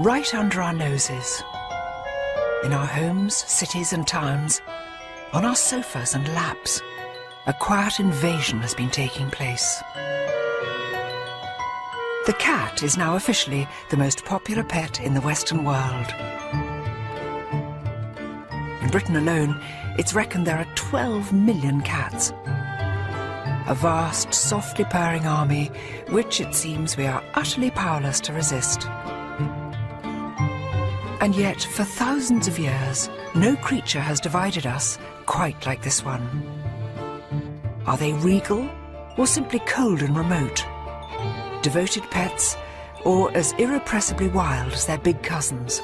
right under our noses. In our homes, cities and towns, on our sofas and laps, a quiet invasion has been taking place. The cat is now officially the most popular pet in the Western world. In Britain alone, it's reckoned there are 12 million cats. A vast, softly purring army, which it seems we are utterly powerless to resist. And yet, for thousands of years, no creature has divided us quite like this one. Are they regal, or simply cold and remote? Devoted pets, or as irrepressibly wild as their big cousins?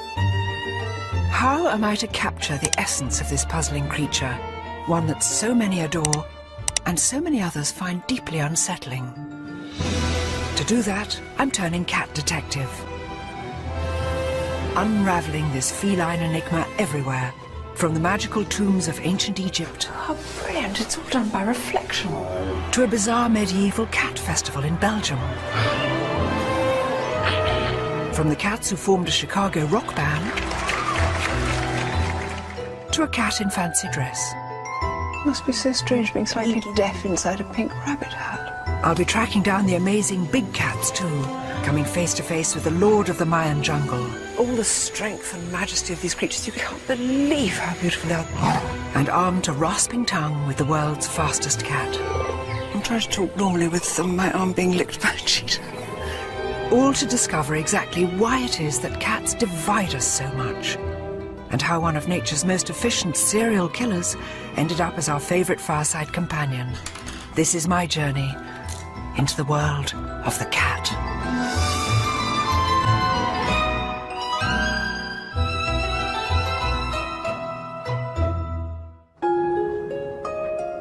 How am I to capture the essence of this puzzling creature, one that so many adore and so many others find deeply unsettling? To do that, I'm turning cat detective. Unravelling this feline enigma everywhere, from the magical tombs of ancient Egypt. Oh, brilliant, it's all done by reflection. To a bizarre medieval cat festival in Belgium. From the cats who formed a Chicago rock band, to a cat in fancy dress. Must be so strange being slightly deaf inside a pink rabbit hat. I'll be tracking down the amazing big cats too, coming face to face with the lord of the Mayan jungle. All the strength and majesty of these creatures, you can't believe how beautiful they are. And armed to rasping tongue with the world's fastest cat. I'm trying to talk normally with my arm being licked by a cheetah. All to discover exactly why it is that cats divide us so much, and how one of nature's most efficient serial killers ended up as our favourite fireside companion. This is my journey into the world of the cat.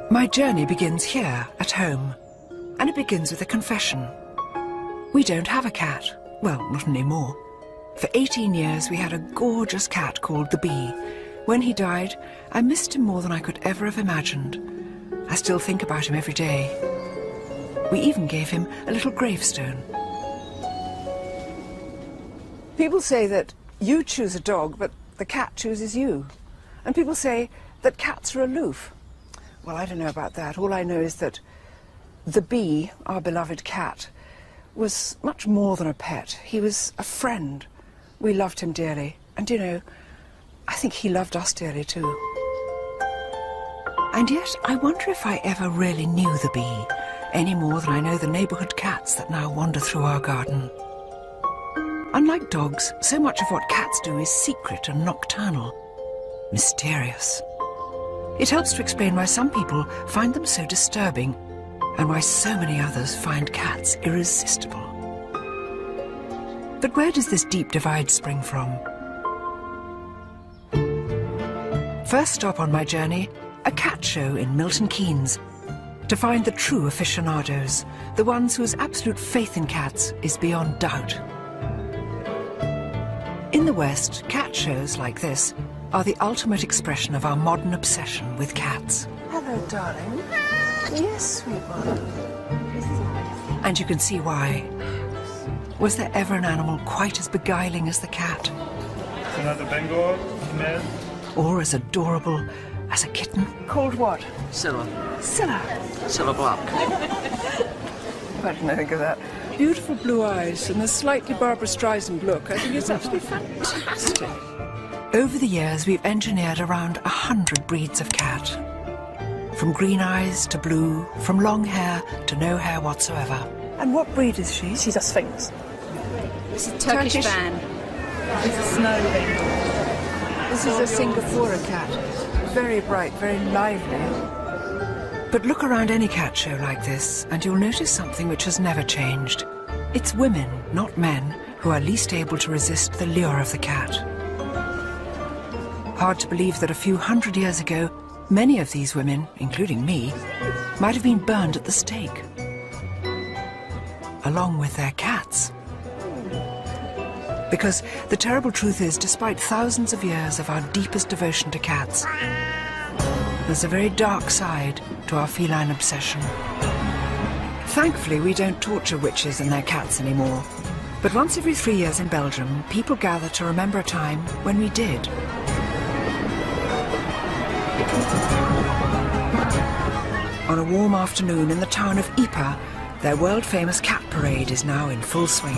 My journey begins here, at home, and it begins with a confession. We don't have a cat. Well, not anymore. For 18 years, we had a gorgeous cat called the Bee. When he died, I missed him more than I could ever have imagined. I still think about him every day. We even gave him a little gravestone. People say that you choose a dog, but the cat chooses you. And people say that cats are aloof. Well, I don't know about that. All I know is that the Bee, our beloved cat, was much more than a pet. He was a friend. We loved him dearly. And, you know, I think he loved us dearly too. And yet, I wonder if I ever really knew the Bee, any more than I know the neighbourhood cats that now wander through our garden. Unlike dogs, so much of what cats do is secret and nocturnal, mysterious. It helps to explain why some people find them so disturbing, and why so many others find cats irresistible. But where does this deep divide spring from? First stop on my journey, a cat show in Milton Keynes, to find the true aficionados, the ones whose absolute faith in cats is beyond doubt. In the West, cat shows like this are the ultimate expression of our modern obsession with cats. Hello, darling. Yes, sweet one. And you can see why. Was there ever an animal quite as beguiling as the cat? Another Bengal male. Or as adorable as a kitten? Called what? Scylla. Scylla. Scylla Black. I didn't think of that. Beautiful blue eyes and a slightly Barbara Streisand look. I think it's absolutely fantastic. Over the years, we've engineered around 100 breeds of cat. From green eyes to blue, from long hair to no hair whatsoever. And what breed is she? She's a Sphinx. It's a Turkish fan. It's a snow Bengal. This is a Singapore cat. Very bright, very lively. But look around any cat show like this, and you'll notice something which has never changed. It's women, not men, who are least able to resist the lure of the cat. Hard to believe that a few hundred years ago, many of these women, including me, might have been burned at the stake, along with their cats. Because the terrible truth is, despite thousands of years of our deepest devotion to cats, there's a very dark side to our feline obsession. Thankfully, we don't torture witches and their cats anymore, But once every 3 years in Belgium, people gather to remember a time when we did. On a warm afternoon in the town of Ypres, their world-famous cat parade is now in full swing.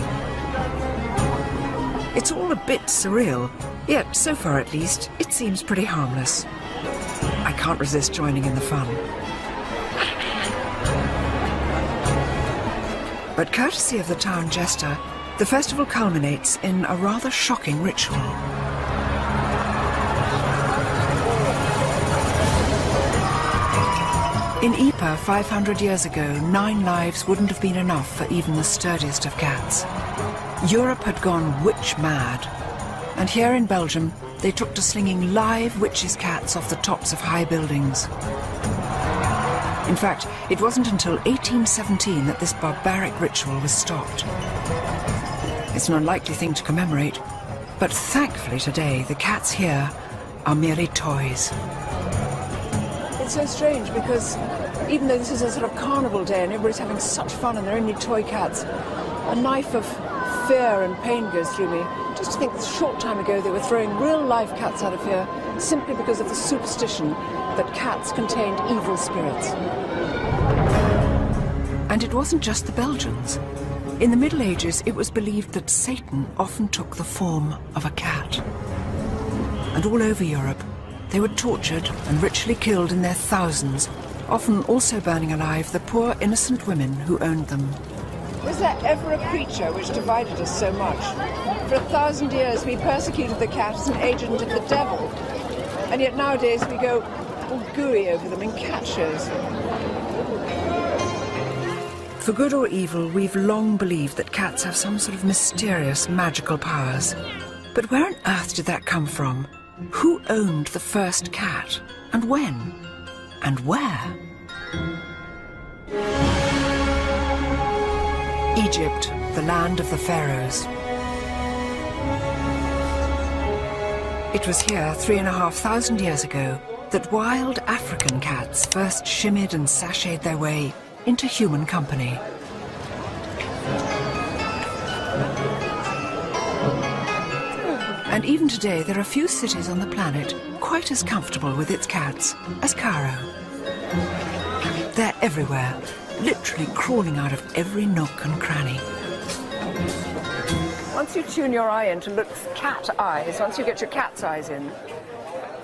It's all a bit surreal, yet so far at least, it seems pretty harmless. I can't resist joining in the fun. But courtesy of the town jester, the festival culminates in a rather shocking ritual. In Ypres 500 years ago, 9 lives wouldn't have been enough for even the sturdiest of cats. Europe had gone witch mad, and here in Belgium they took to slinging live witches' cats off the tops of high buildings. In fact, it wasn't until 1817 that this barbaric ritual was stopped. It's an unlikely thing to commemorate, but thankfully today the cats here are merely toys. It's so strange because even though this is a sort of carnival day and everybody's having such fun and they're only toy cats, a knife of fear and pain goes through me. Just to think that a short time ago they were throwing real live cats out of here simply because of the superstition that cats contained evil spirits. And it wasn't just the Belgians. In the Middle Ages, it was believed that Satan often took the form of a cat. And all over Europe, they were tortured and ritually killed in their thousands, often also burning alive the poor innocent women who owned them. Was there ever a creature which divided us so much? For 1,000 years we persecuted the cat as an agent of the devil, and yet nowadays we go all gooey over them in cat shows. For good or evil, we've long believed that cats have some sort of mysterious magical powers. But where on earth did that come from? Who owned the first cat? And when? And where? Egypt, the land of the pharaohs. It was here 3,500 years ago that wild African cats first shimmied and sashayed their way into human company. And even today, there are few cities on the planet quite as comfortable with its cats as Cairo. They're everywhere, literally crawling out of every nook and cranny. Once you tune your eye into look cat eyes, once you get your cat's eyes in,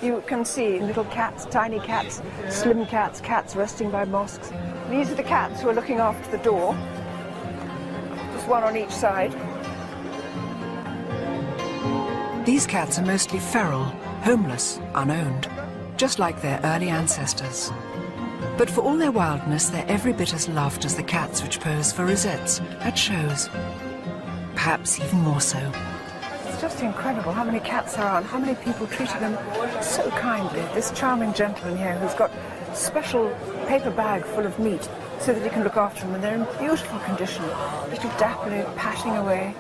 you can see little cats, tiny cats, slim cats, cats resting by mosques. These are the cats who are looking after the door. Just one on each side. These cats are mostly feral, homeless, unowned, just like their early ancestors. But for all their wildness, they're every bit as loved as the cats which pose for rosettes at shows. Perhaps even more so. It's just incredible how many cats there are and how many people treated them so kindly. This charming gentleman here who's got a special paper bag full of meat so that he can look after them, and they're in beautiful condition, little dapperly patting away.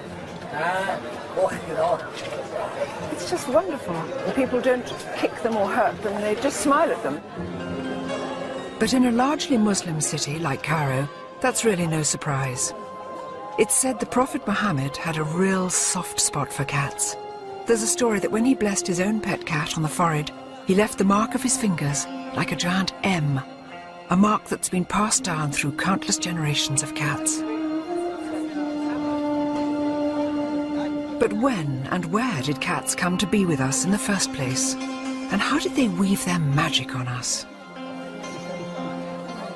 It's just wonderful. And people don't kick them or hurt them, they just smile at them. But in a largely Muslim city like Cairo, that's really no surprise. It's said the Prophet Muhammad had a real soft spot for cats. There's a story that when he blessed his own pet cat on the forehead, he left the mark of his fingers like a giant M, a mark that's been passed down through countless generations of cats. But when and where did cats come to be with us in the first place? And how did they weave their magic on us?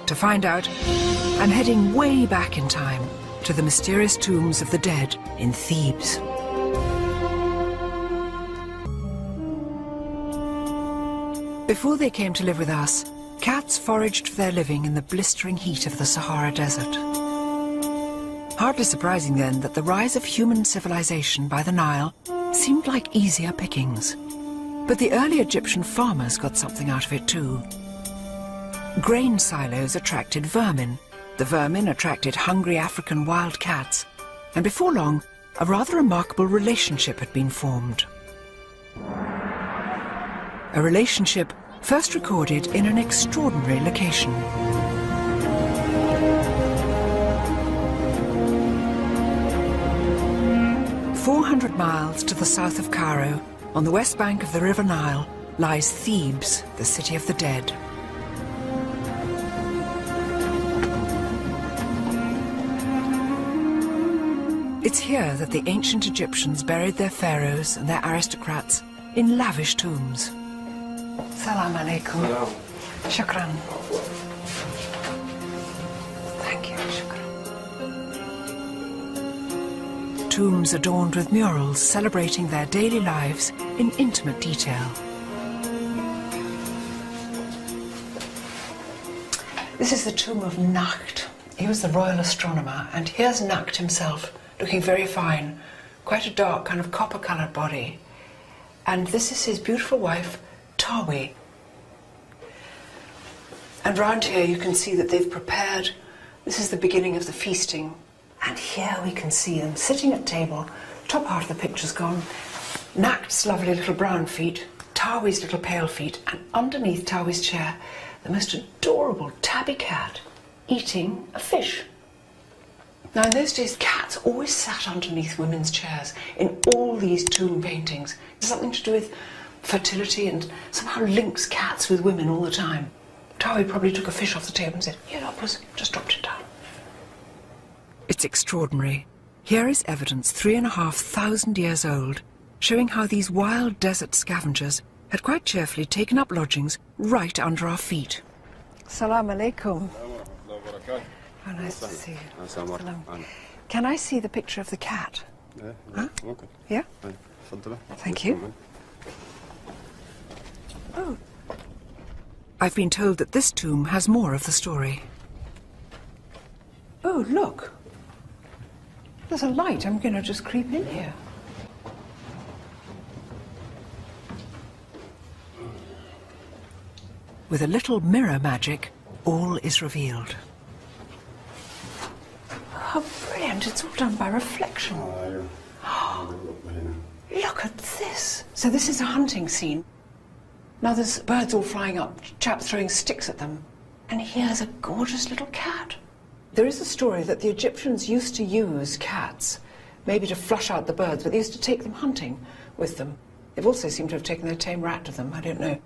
To find out, I'm heading way back in time to the mysterious tombs of the dead in Thebes. Before they came to live with us, cats foraged for their living in the blistering heat of the Sahara Desert. Hardly surprising then that the rise of human civilization by the Nile seemed like easier pickings. But the early Egyptian farmers got something out of it too. Grain silos attracted vermin. The vermin attracted hungry African wild cats. And before long, a rather remarkable relationship had been formed. A relationship first recorded in an extraordinary location. 400 miles to the south of Cairo, on the west bank of the River Nile, lies Thebes, the city of the dead. It's here that the ancient Egyptians buried their pharaohs and their aristocrats in lavish tombs. Salam alaikum. Shukran. Thank you, shukran. Tombs adorned with murals celebrating their daily lives in intimate detail. This is the tomb of Nakht. He was the royal astronomer, and here's Nakht himself, looking very fine, quite a dark kind of copper-coloured body. And this is his beautiful wife, Tawi. And round here you can see that they've prepared, this is the beginning of the feasting. And here we can see them sitting at table, top half of the picture's gone, Nakht's lovely little brown feet, Tawi's little pale feet, and underneath Tawi's chair, the most adorable tabby cat eating a fish. Now in those days, cats always sat underneath women's chairs in all these tomb paintings. It's something to do with fertility and somehow links cats with women all the time. Tawi probably took a fish off the table and said, "Here, puss," just dropped it down. It's extraordinary. Here is evidence 3,500 years old, showing how these wild desert scavengers had quite cheerfully taken up lodgings right under our feet. Salam alaikum. How nice to see you. Salam. Can I see the picture of the cat? Huh? Okay. Yeah? Thank you. Oh. I've been told that this tomb has more of the story. Oh, look. There's a light. I'm going to just creep in here. With a little mirror magic, all is revealed. How brilliant. It's all done by reflection. Look at this. So this is a hunting scene. Now there's birds all flying up, chaps throwing sticks at them. And here's a gorgeous little cat. There is a story that the Egyptians used to use cats, maybe to flush out the birds, but they used to take them hunting with them. They've also seemed to have taken their tame rat with them, I don't know.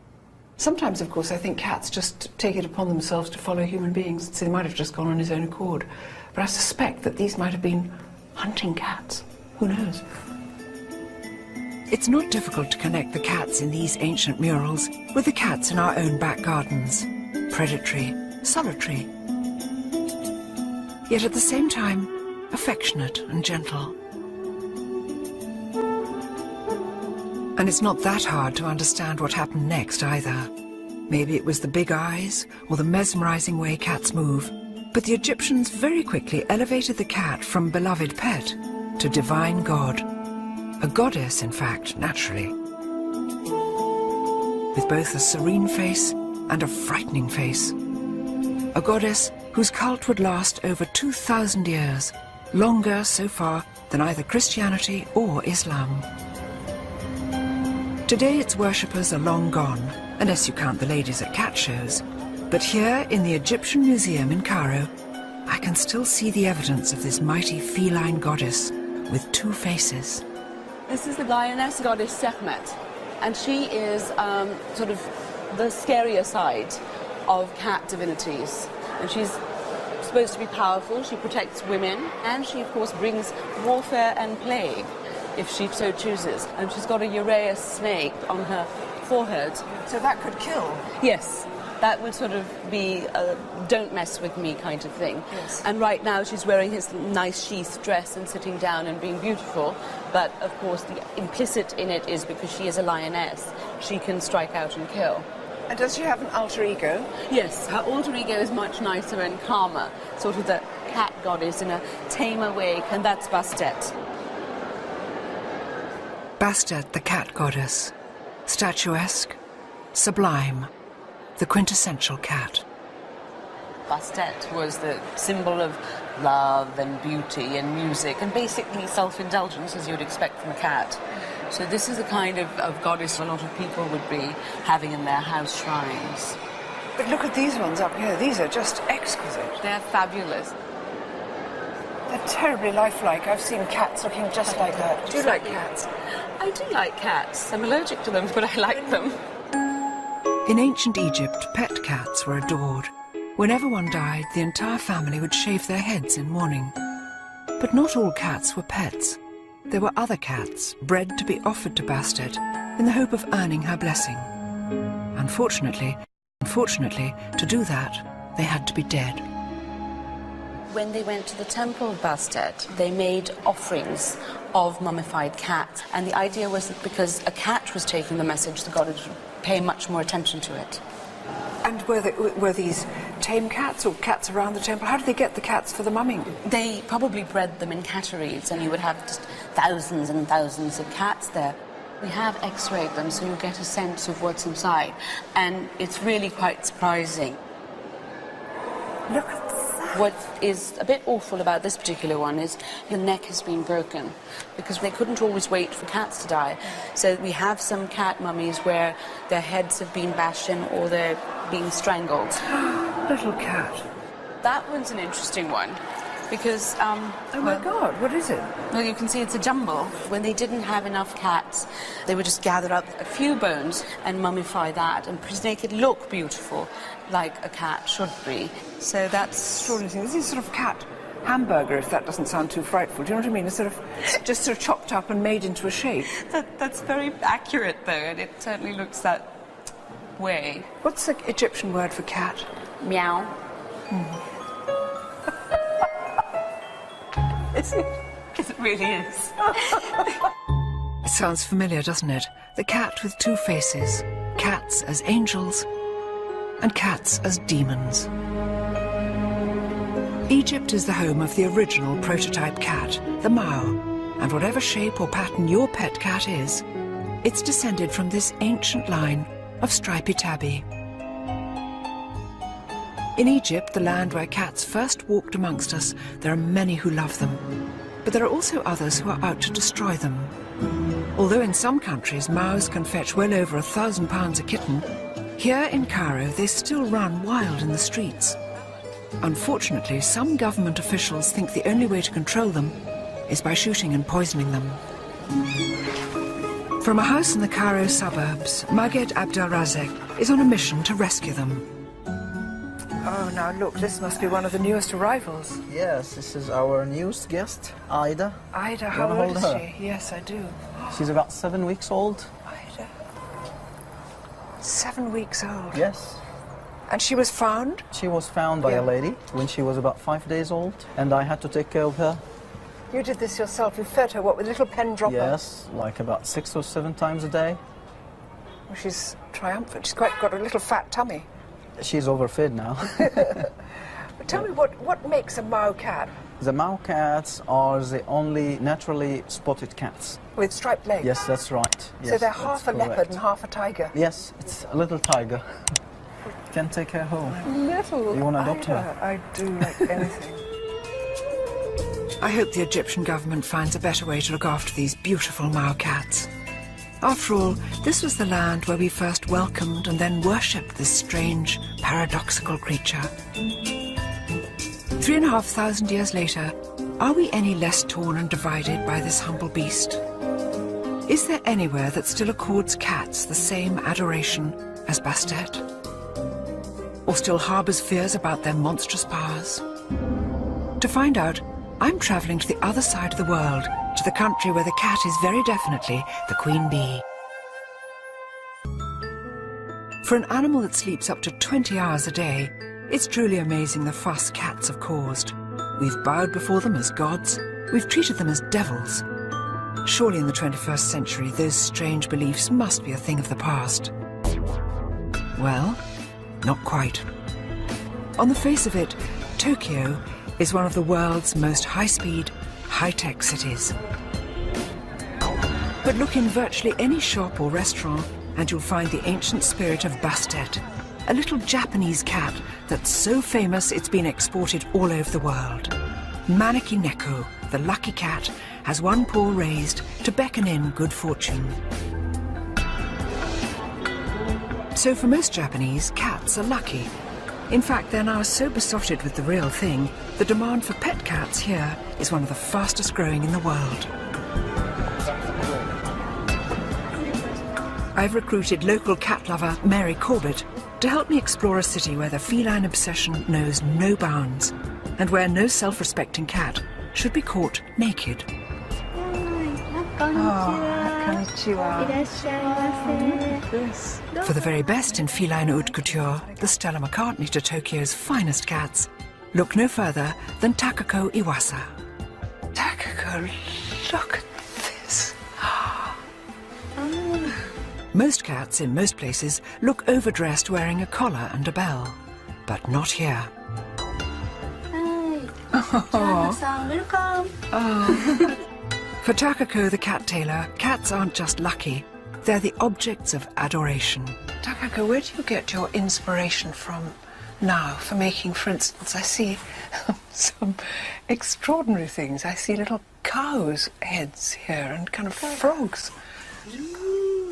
Sometimes, of course, I think cats just take it upon themselves to follow human beings, so they might have just gone on his own accord. But I suspect that these might have been hunting cats. Who knows? It's not difficult to connect the cats in these ancient murals with the cats in our own back gardens. Predatory, solitary, yet at the same time affectionate and gentle. And it's not that hard to understand what happened next either. Maybe it was the big eyes or the mesmerizing way cats move, but the Egyptians very quickly elevated the cat from beloved pet to divine god. A goddess, in fact, naturally. With both a serene face and a frightening face. A goddess whose cult would last over 2,000 years, longer so far than either Christianity or Islam. Today its worshippers are long gone, unless you count the ladies at cat shows. But here in the Egyptian Museum in Cairo, I can still see the evidence of this mighty feline goddess with two faces. This is the lioness goddess Sekhmet, and she is sort of the scarier side of cat divinities. And she's supposed to be powerful, she protects women, and she of course brings warfare and plague, if she so chooses. And she's got a Uræus snake on her forehead. So that could kill? Yes, that would sort of be a don't mess with me kind of thing. Yes. And right now she's wearing his nice sheath dress and sitting down and being beautiful, but of course the implicit in it is because she is a lioness, she can strike out and kill. And does she have an alter ego? Yes, her alter ego is much nicer and calmer, sort of the cat goddess in a tamer way, and that's Bastet. Bastet, the cat goddess. Statuesque, sublime, the quintessential cat. Bastet was the symbol of love and beauty and music and basically self-indulgence, as you'd expect from a cat. So this is the kind of goddess a lot of people would be having in their house shrines. But look at these ones up here. These are just exquisite. They're fabulous. They're terribly lifelike. I've seen cats looking just like that. Do you like cats? I do like cats. I'm allergic to them, but I like them. In ancient Egypt, pet cats were adored. Whenever one died, the entire family would shave their heads in mourning. But not all cats were pets. There were other cats, bred to be offered to Bastet in the hope of earning her blessing. Unfortunately, to do that, they had to be dead. When they went to the temple of Bastet, they made offerings of mummified cats. And the idea was that because a cat was taking the message, the god would pay much more attention to it. And were these tame cats or cats around the temple? How did they get the cats for the mumming? They probably bred them in catteries, and you would have just thousands and thousands of cats there. We have x-rayed them, so you get a sense of what's inside. And it's really quite surprising. Look at that. What is a bit awful about this particular one is the neck has been broken because they couldn't always wait for cats to die. So we have some cat mummies where their heads have been bashed in or they're being strangled. Little cat. That one's an interesting one because... oh my God, what is it? Well, you can see it's a jumble. When they didn't have enough cats, they would just gather up a few bones and mummify that and make it look beautiful, like a cat should be. So that's... Extraordinary. This is sort of cat hamburger, if that doesn't sound too frightful. Do you know what I mean? It's just sort of chopped up and made into a shape. That's very accurate, though, and it certainly looks that way. What's the Egyptian word for cat? Meow. Is it? Because it really is. It sounds familiar, doesn't it? The cat with two faces. Cats as angels and cats as demons. Egypt is the home of the original prototype cat, the Mao, and whatever shape or pattern your pet cat is, it's descended from this ancient line of stripy tabby. In Egypt, the land where cats first walked amongst us, there are many who love them, but there are also others who are out to destroy them. Although in some countries Maos can fetch well over £1,000 a kitten, here in Cairo they still run wild in the streets. Unfortunately, some government officials think the only way to control them is by shooting and poisoning them. From a house in the Cairo suburbs, Maged Abdelrazek is on a mission to rescue them. Oh, now look, this must be one of the newest arrivals. Yes, this is our newest guest, Ida. Ida, You how wanna old is hold her? she? Yes, I do. She's about 7 weeks old. Ida. 7 weeks old. Yes. And she was found? She was found by Yeah. a lady when she was about 5 days old, and I had to take care of her. You did this yourself. You fed her, what, with a little pen dropper? Yes, like about 6 or 7 times a day. Well, she's triumphant. She's quite got a little fat tummy. She's overfed now. But tell me, what makes a Mao cat The Mao cats are the only naturally spotted cats. with striped legs? Yes, that's right. So Yes, they're that's half a correct. leopard and half a tiger. Yes, it's a little tiger. Can take her home. Little You wanna adopt her? Ida. I do like anything. I hope the Egyptian government finds a better way to look after these beautiful Mao cats. After all, this was the land where we first welcomed and then worshipped this strange, paradoxical creature. 3,500 years later, are we any less torn and divided by this humble beast? Is there anywhere that still accords cats the same adoration as Bastet? Or still harbours fears about their monstrous powers? To find out, I'm travelling to the other side of the world, to the country where the cat is very definitely the queen bee. For an animal that sleeps up to 20 hours a day, it's truly amazing the fuss cats have caused. We've bowed before them as gods, we've treated them as devils. Surely in the 21st century, those strange beliefs must be a thing of the past. Well, not quite. On the face of it, Tokyo is one of the world's most high-speed, high-tech cities. But look in virtually any shop or restaurant and you'll find the ancient spirit of Bastet, a little Japanese cat that's so famous it's been exported all over the world. Maneki Neko, the lucky cat, has one paw raised to beckon in good fortune. So for most Japanese, cats are lucky. In fact, they're now so besotted with the real thing, the demand for pet cats here is one of the fastest growing in the world. I've recruited local cat lover Mary Corbett to help me explore a city where the feline obsession knows no bounds and where no self-respecting cat should be caught naked. For the very best in feline haute couture, the Stella McCartney to Tokyo's finest cats, look no further than Takako Iwasa. Takako, look at this. Most cats in most places look overdressed wearing a collar and a bell, but not here. For Takako the cat tailor, cats aren't just lucky, they're the objects of adoration. Takako, where do you get your inspiration from now for making, for instance, I see some extraordinary things. I see little cows' heads here and kind of frogs.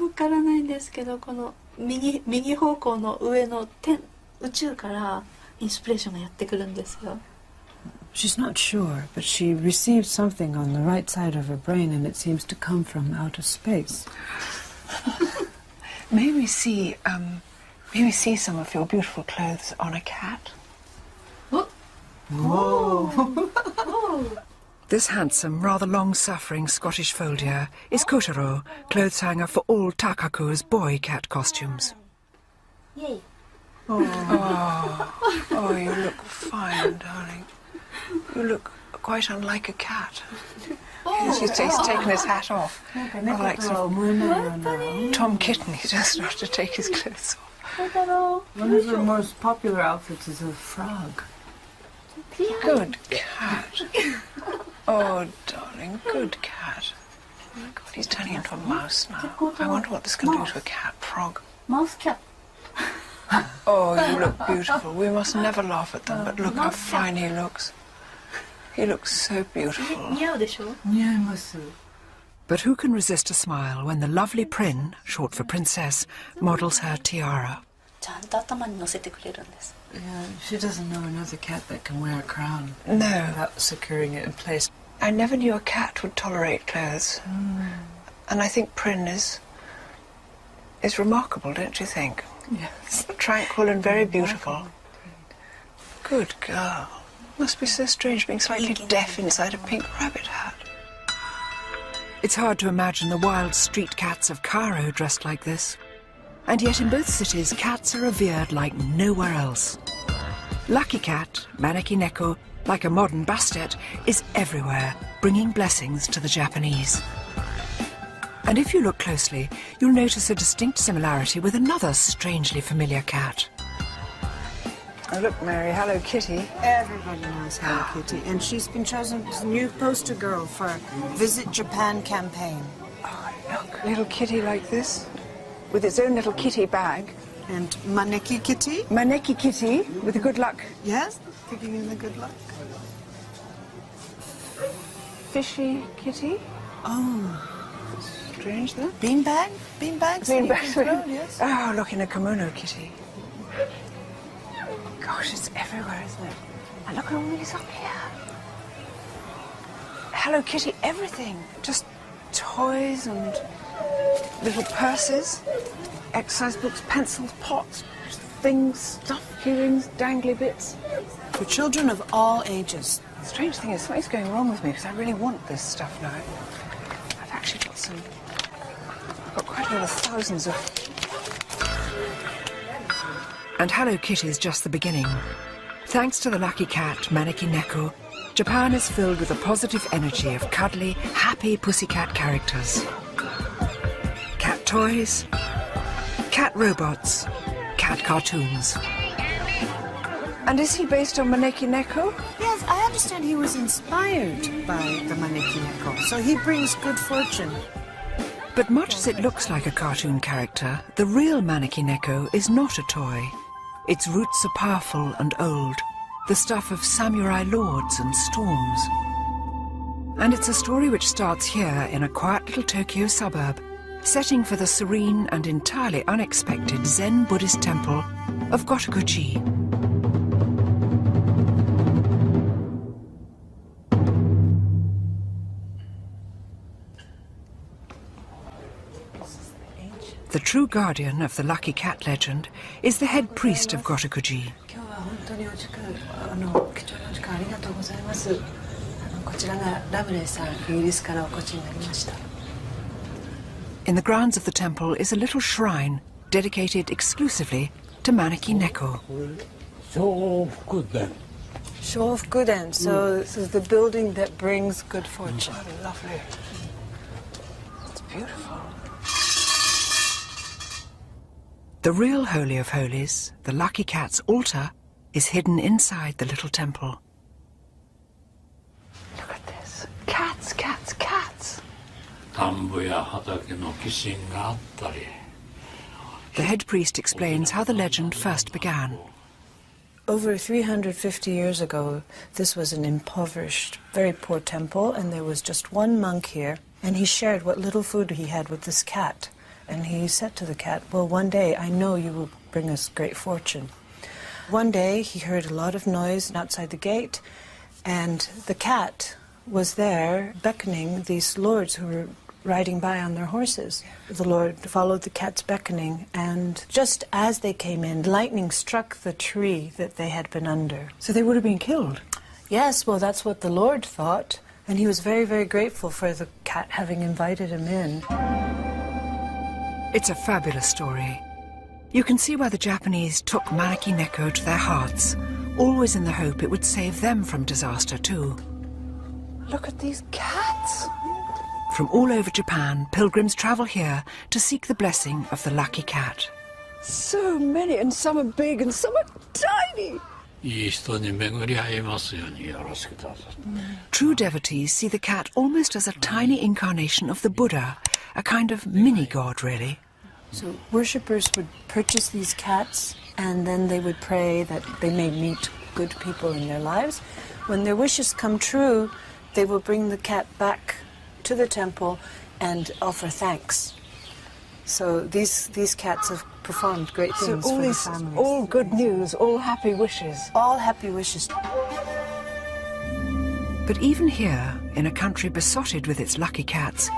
わからないんですけど、この右方向の上の宇宙からインスピレーションがやってくるんですよ。 She's not sure, but she received something on the right side of her brain and it seems to come from outer space. May we see some of your beautiful clothes on a cat? Whoa! This handsome, rather long-suffering Scottish foldier is Kotaro, clothes hanger for all Takako's boy cat costumes. Yay! Oh, you look fine, darling. You look quite unlike a cat. He's taken his hat off. Rather like sort of Tom Kitten. He doesn't have to take his clothes off. One of her most popular outfits is a frog. Good cat. Oh, darling, good cat. Oh my God, he's turning into a mouse now. I wonder what this can do to a cat frog. Mouse cat. Oh, you look beautiful. We must never laugh at them, but look how fine he looks. He looks so beautiful. 似合うでしょ? But who can resist a smile when the lovely Prin, short for princess, models her tiara? ちゃんと頭に乗せてくれるんです。 Yeah, she doesn't know another cat that can wear a crown. No. Without securing it in place. I never knew a cat would tolerate clothes. And I think Prin is remarkable, don't you think? Yes. Tranquil and very beautiful. Good girl. Must be so strange being slightly deaf inside a pink rabbit hat. It's hard to imagine the wild street cats of Cairo dressed like this. And yet in both cities, cats are revered like nowhere else. Lucky Cat, Maneki Neko, like a modern Bastet, is everywhere, bringing blessings to the Japanese. And if you look closely, you'll notice a distinct similarity with another strangely familiar cat. Oh, look, Mary, Hello Kitty. Everybody knows Hello Kitty, and she's been chosen as new poster girl for Visit Japan campaign. Oh, look, little kitty like this, with its own little kitty bag. And Maneki Kitty? Maneki Kitty, with the good luck. Yes, picking in the good luck. Fishy Kitty. Oh. Strange, that. Beanbag? Beanbags? Beanbag. Yes. Oh, look, in a kimono kitty. Gosh, it's everywhere, isn't it? And look at all these up here. Hello Kitty, everything. Just toys and little purses, exercise books, pencils, pots, things, stuff, earrings, dangly bits. For children of all ages. The strange thing is, something's going wrong with me because I really want this stuff now. I've actually got I've got quite a lot of thousands of... And Hello Kitty's just the beginning. Thanks to the lucky cat, Maneki Neko, Japan is filled with a positive energy of cuddly, happy pussycat characters. Cat toys, cat robots, cat cartoons. And is he based on Maneki Neko? Yes, I understand he was inspired by the Maneki Neko, so he brings good fortune. But much as it looks like a cartoon character, the real Maneki Neko is not a toy. Its roots are powerful and old, the stuff of samurai lords and storms. And it's a story which starts here in a quiet little Tokyo suburb, setting for the serene and entirely unexpected Zen Buddhist temple of Gotokuji. true guardian of the lucky cat legend is the head priest of Gotokuji. In the grounds of the temple is a little shrine dedicated exclusively to Maneki Neko. Shofguden, so this is the building that brings good fortune. Oh, lovely. It's beautiful. The real Holy of Holies, the Lucky Cat's altar, is hidden inside the little temple. Look at this. Cats, cats, cats. The head priest explains how the legend first began. Over 350 years ago, this was an impoverished, very poor temple, and there was just one monk here, and he shared what little food he had with this cat. And he said to the cat, well, one day I know you will bring us great fortune. One day he heard a lot of noise outside the gate, and the cat was there beckoning these lords who were riding by on their horses. The Lord followed the cat's beckoning, and just as they came in, lightning struck the tree that they had been under. So they would have been killed? Yes, well, that's what the Lord thought, and he was very, very grateful for the cat having invited him in. It's a fabulous story. You can see why the Japanese took Maneki Neko to their hearts, always in the hope it would save them from disaster too. Look at these cats. From all over Japan, pilgrims travel here to seek the blessing of the lucky cat. So many, and some are big and some are tiny. True devotees see the cat almost as a tiny incarnation of the Buddha, a kind of mini-god, really. So worshippers would purchase these cats, and then they would pray that they may meet good people in their lives. When their wishes come true, they will bring the cat back to the temple and offer thanks. So these cats have performed great things for the families. All good news, all happy wishes. All happy wishes. But even here, in a country besotted with its lucky cats,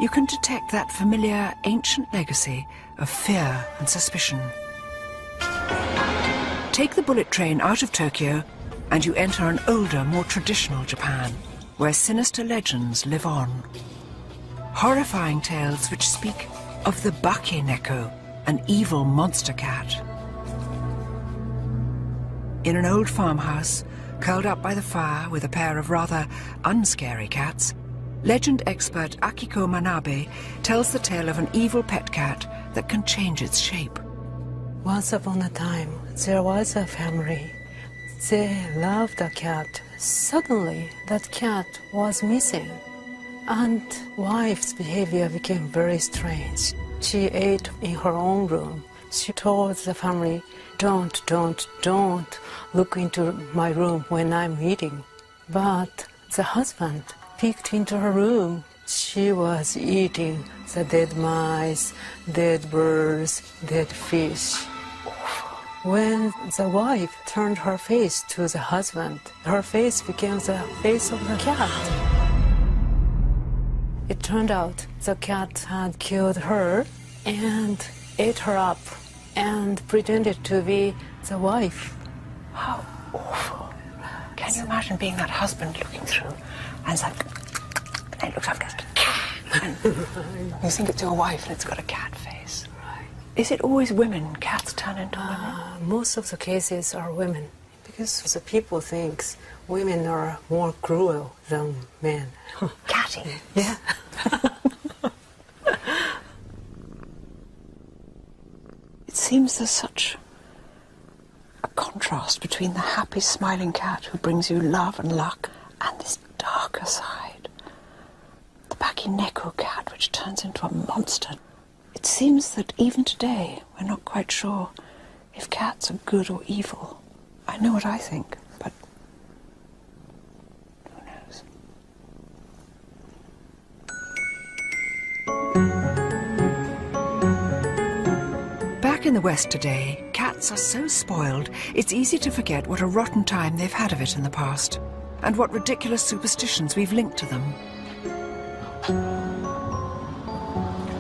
you can detect that familiar ancient legacy of fear and suspicion. Take the bullet train out of Tokyo and you enter an older, more traditional Japan, where sinister legends live on. Horrifying tales which speak of the Bake Neko, an evil monster cat. In an old farmhouse, curled up by the fire with a pair of rather unscary cats, legend expert Akiko Manabe tells the tale of an evil pet cat that can change its shape. Once upon a time, there was a family. They loved a cat. Suddenly, that cat was missing, and wife's behavior became very strange. She ate in her own room. She told the family, don't look into my room when I'm eating. But the husband peeked into her room. She was eating the dead mice, dead birds, dead fish. When the wife turned her face to the husband, her face became the face of the cat. It turned out the cat had killed her and ate her up and pretended to be the wife. How awful. Can you imagine being that husband looking through and it's like, and it looks like a cat. And you think it's your wife and it's got a cat face. Right. Is it always women? Cats turn into women? Most of the cases are women, because the people think women are more cruel than men. Catty. Yeah. It seems there's such a contrast between the happy, smiling cat who brings you love and luck and this darker side. The Bake Neko cat, which turns into a monster. It seems that even today, we're not quite sure if cats are good or evil. I know what I think, but who knows? Back in the West today, cats are so spoiled, it's easy to forget what a rotten time they've had of it in the past, and what ridiculous superstitions we've linked to them.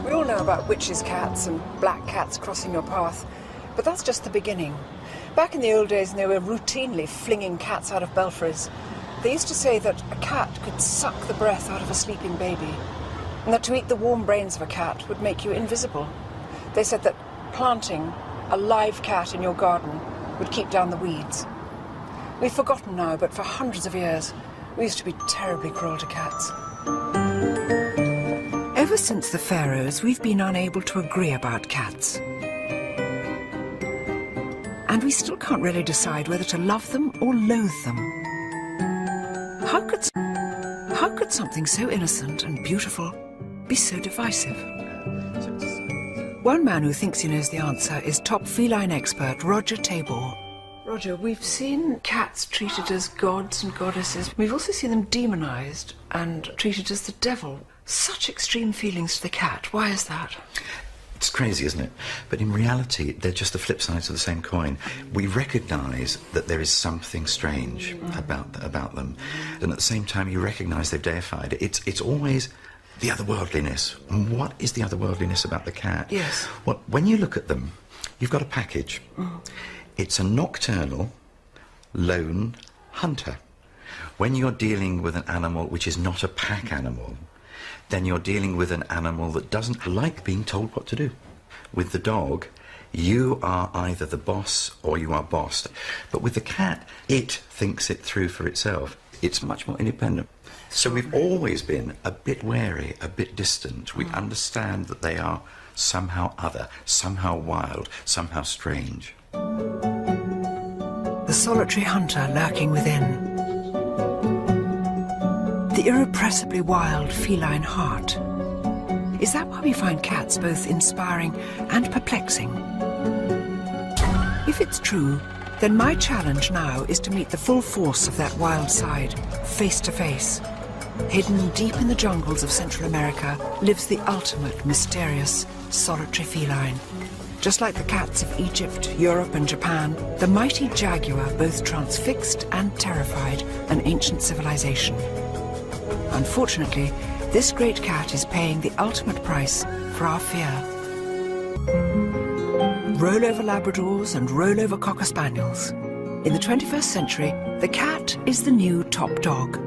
We all know about witches' cats and black cats crossing your path, but that's just the beginning. Back in the old days, they were routinely flinging cats out of belfries. They used to say that a cat could suck the breath out of a sleeping baby, and that to eat the warm brains of a cat would make you invisible. They said that planting a live cat in your garden would keep down the weeds. We've forgotten now, but for hundreds of years, we used to be terribly cruel to cats. Ever since the pharaohs, we've been unable to agree about cats. And we still can't really decide whether to love them or loathe them. How could something so innocent and beautiful be so divisive? One man who thinks he knows the answer is top feline expert Roger Tabor. Roger, we've seen cats treated as gods and goddesses. We've also seen them demonised and treated as the devil. Such extreme feelings to the cat. Why is that? It's crazy, isn't it? But in reality, they're just the flip sides of the same coin. We recognise that there is something strange about them, and at the same time, you recognise they've deified it. It's always the otherworldliness. And what is the otherworldliness about the cat? Yes. Well, when you look at them, you've got a package. It's a nocturnal, lone hunter. When you're dealing with an animal which is not a pack animal, then you're dealing with an animal that doesn't like being told what to do. With the dog, you are either the boss or you are bossed. But with the cat, it thinks it through for itself. It's much more independent. So we've always been a bit wary, a bit distant. We understand that they are somehow other, somehow wild, somehow strange. The solitary hunter lurking within. The irrepressibly wild feline heart. Is that why we find cats both inspiring and perplexing? If it's true, then my challenge now is to meet the full force of that wild side, face to face. Hidden deep in the jungles of Central America lives the ultimate mysterious, solitary feline. Just like the cats of Egypt, Europe and Japan, the mighty jaguar both transfixed and terrified an ancient civilization. Unfortunately, this great cat is paying the ultimate price for our fear. Rollover Labradors and rollover Cocker Spaniels. In the 21st century, the cat is the new top dog.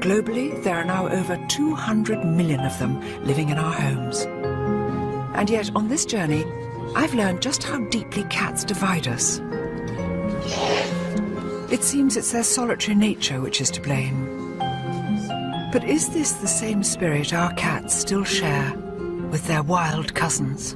Globally, there are now over 200 million of them living in our homes. And yet, on this journey, I've learned just how deeply cats divide us. It seems it's their solitary nature which is to blame. But is this the same spirit our cats still share with their wild cousins?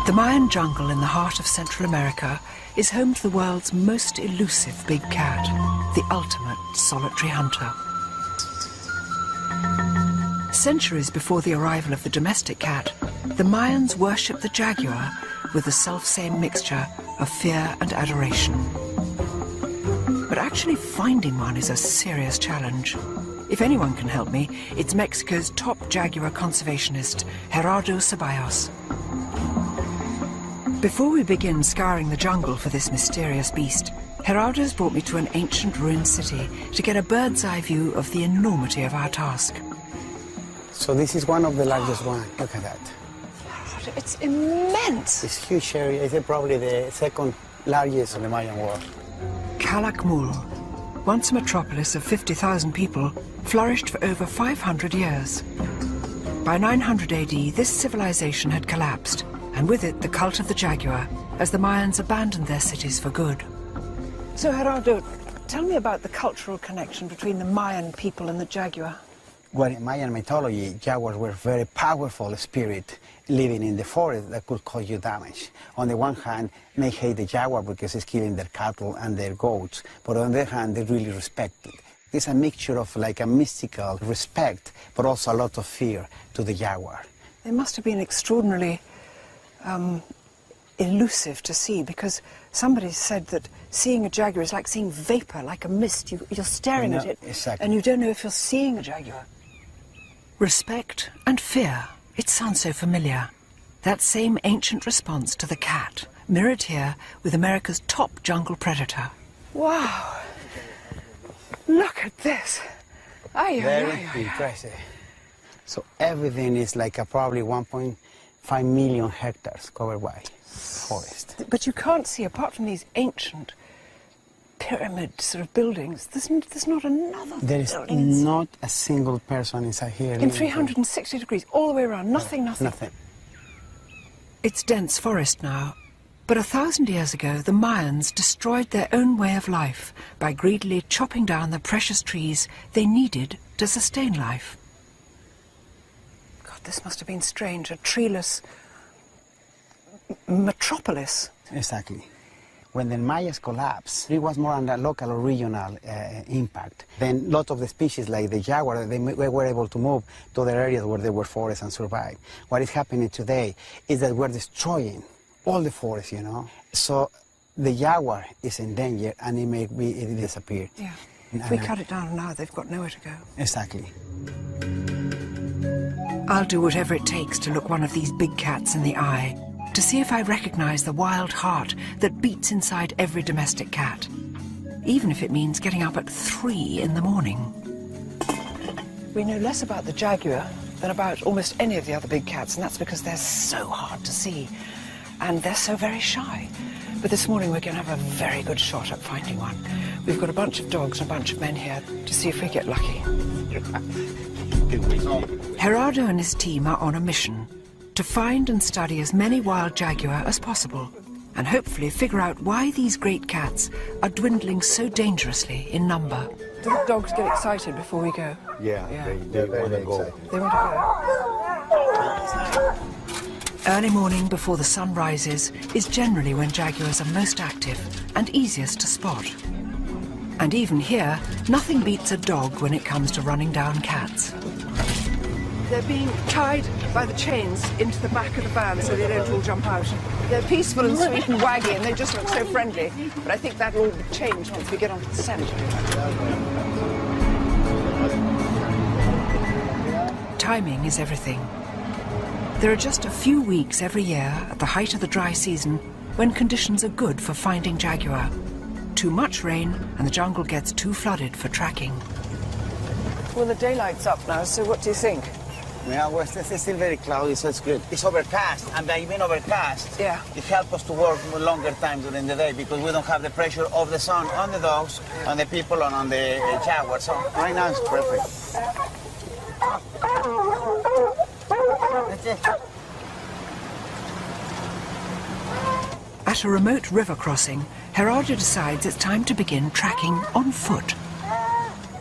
The Mayan jungle in the heart of Central America is home to the world's most elusive big cat, the ultimate solitary hunter. Centuries before the arrival of the domestic cat, the Mayans worshipped the jaguar with the selfsame mixture of fear and adoration. But actually finding one is a serious challenge. If anyone can help me, it's Mexico's top jaguar conservationist, Gerardo Ceballos. Before we begin scouring the jungle for this mysterious beast, Gerardo's brought me to an ancient ruined city to get a bird's eye view of the enormity of our task. So this is one of the largest ones. Look at that. It's immense. It's a huge area. It's probably the second largest in the Mayan world. Calakmul, once a metropolis of 50,000 people, flourished for over 500 years. By 900 AD, this civilization had collapsed, and with it the cult of the jaguar, as the Mayans abandoned their cities for good. So, Gerardo, tell me about the cultural connection between the Mayan people and the jaguar. Well, in Mayan mythology, jaguars were very powerful spirit living in the forest that could cause you damage. On the one hand, they hate the jaguar because it's killing their cattle and their goats, but on the other hand, they really respect it. It's a mixture of like a mystical respect, but also a lot of fear to the jaguar. They must have been extraordinarily elusive to see, because somebody said that seeing a jaguar is like seeing vapor, like a mist. You're staring at it, exactly. And you don't know if you're seeing a jaguar. Respect and fear. It sounds so familiar. That same ancient response to the cat, mirrored here with America's top jungle predator. Wow! Look at this. Very impressive. So everything is like probably 1.5 million hectares covered by forest. But you can't see, apart from these ancient pyramid sort of buildings, there's not another There is building not a single person inside here. in 360 degrees, all the way around, nothing. Nothing. It's dense forest now, but 1,000 years ago the Mayans destroyed their own way of life by greedily chopping down the precious trees they needed to sustain life. God, this must have been strange, a treeless metropolis. Exactly. When the Mayas collapsed, it was more on a local or regional impact. Then a lot of the species, like the jaguar, they were able to move to other areas where there were forests and survive. What is happening today is that we're destroying all the forests, you know. So the jaguar is in danger and it disappeared. Yeah. If we cut it down now, they've got nowhere to go. Exactly. I'll do whatever it takes to look one of these big cats in the eye, to see if I recognize the wild heart that beats inside every domestic cat, even if it means getting up at 3 in the morning. We know less about the jaguar than about almost any of the other big cats, and that's because they're so hard to see, and they're so very shy. But this morning we're going to have a very good shot at finding one. We've got a bunch of dogs and a bunch of men here to see if we get lucky. Gerardo and his team are on a mission to find and study as many wild jaguar as possible, and hopefully figure out why these great cats are dwindling so dangerously in number. Do the dogs get excited before we go? Yeah. They want to go. They want to go. Early morning before the sun rises is generally when jaguars are most active and easiest to spot. And even here, nothing beats a dog when it comes to running down cats. They're being tied by the chains into the back of the van so they don't all jump out. They're peaceful and sweet and waggy and they just look so friendly. But I think that'll all change once we get onto the scent. Timing is everything. There are just a few weeks every year at the height of the dry season when conditions are good for finding jaguar. Too much rain and the jungle gets too flooded for tracking. Well, the daylight's up now, so what do you think? Yeah, well, it's still very cloudy, so it's good. It's overcast, and by being overcast, it helps us to work longer time during the day because we don't have the pressure of the sun on the dogs, on the people, and on the jaguar. So right now it's perfect. That's it. At a remote river crossing, Gerardo decides it's time to begin tracking on foot.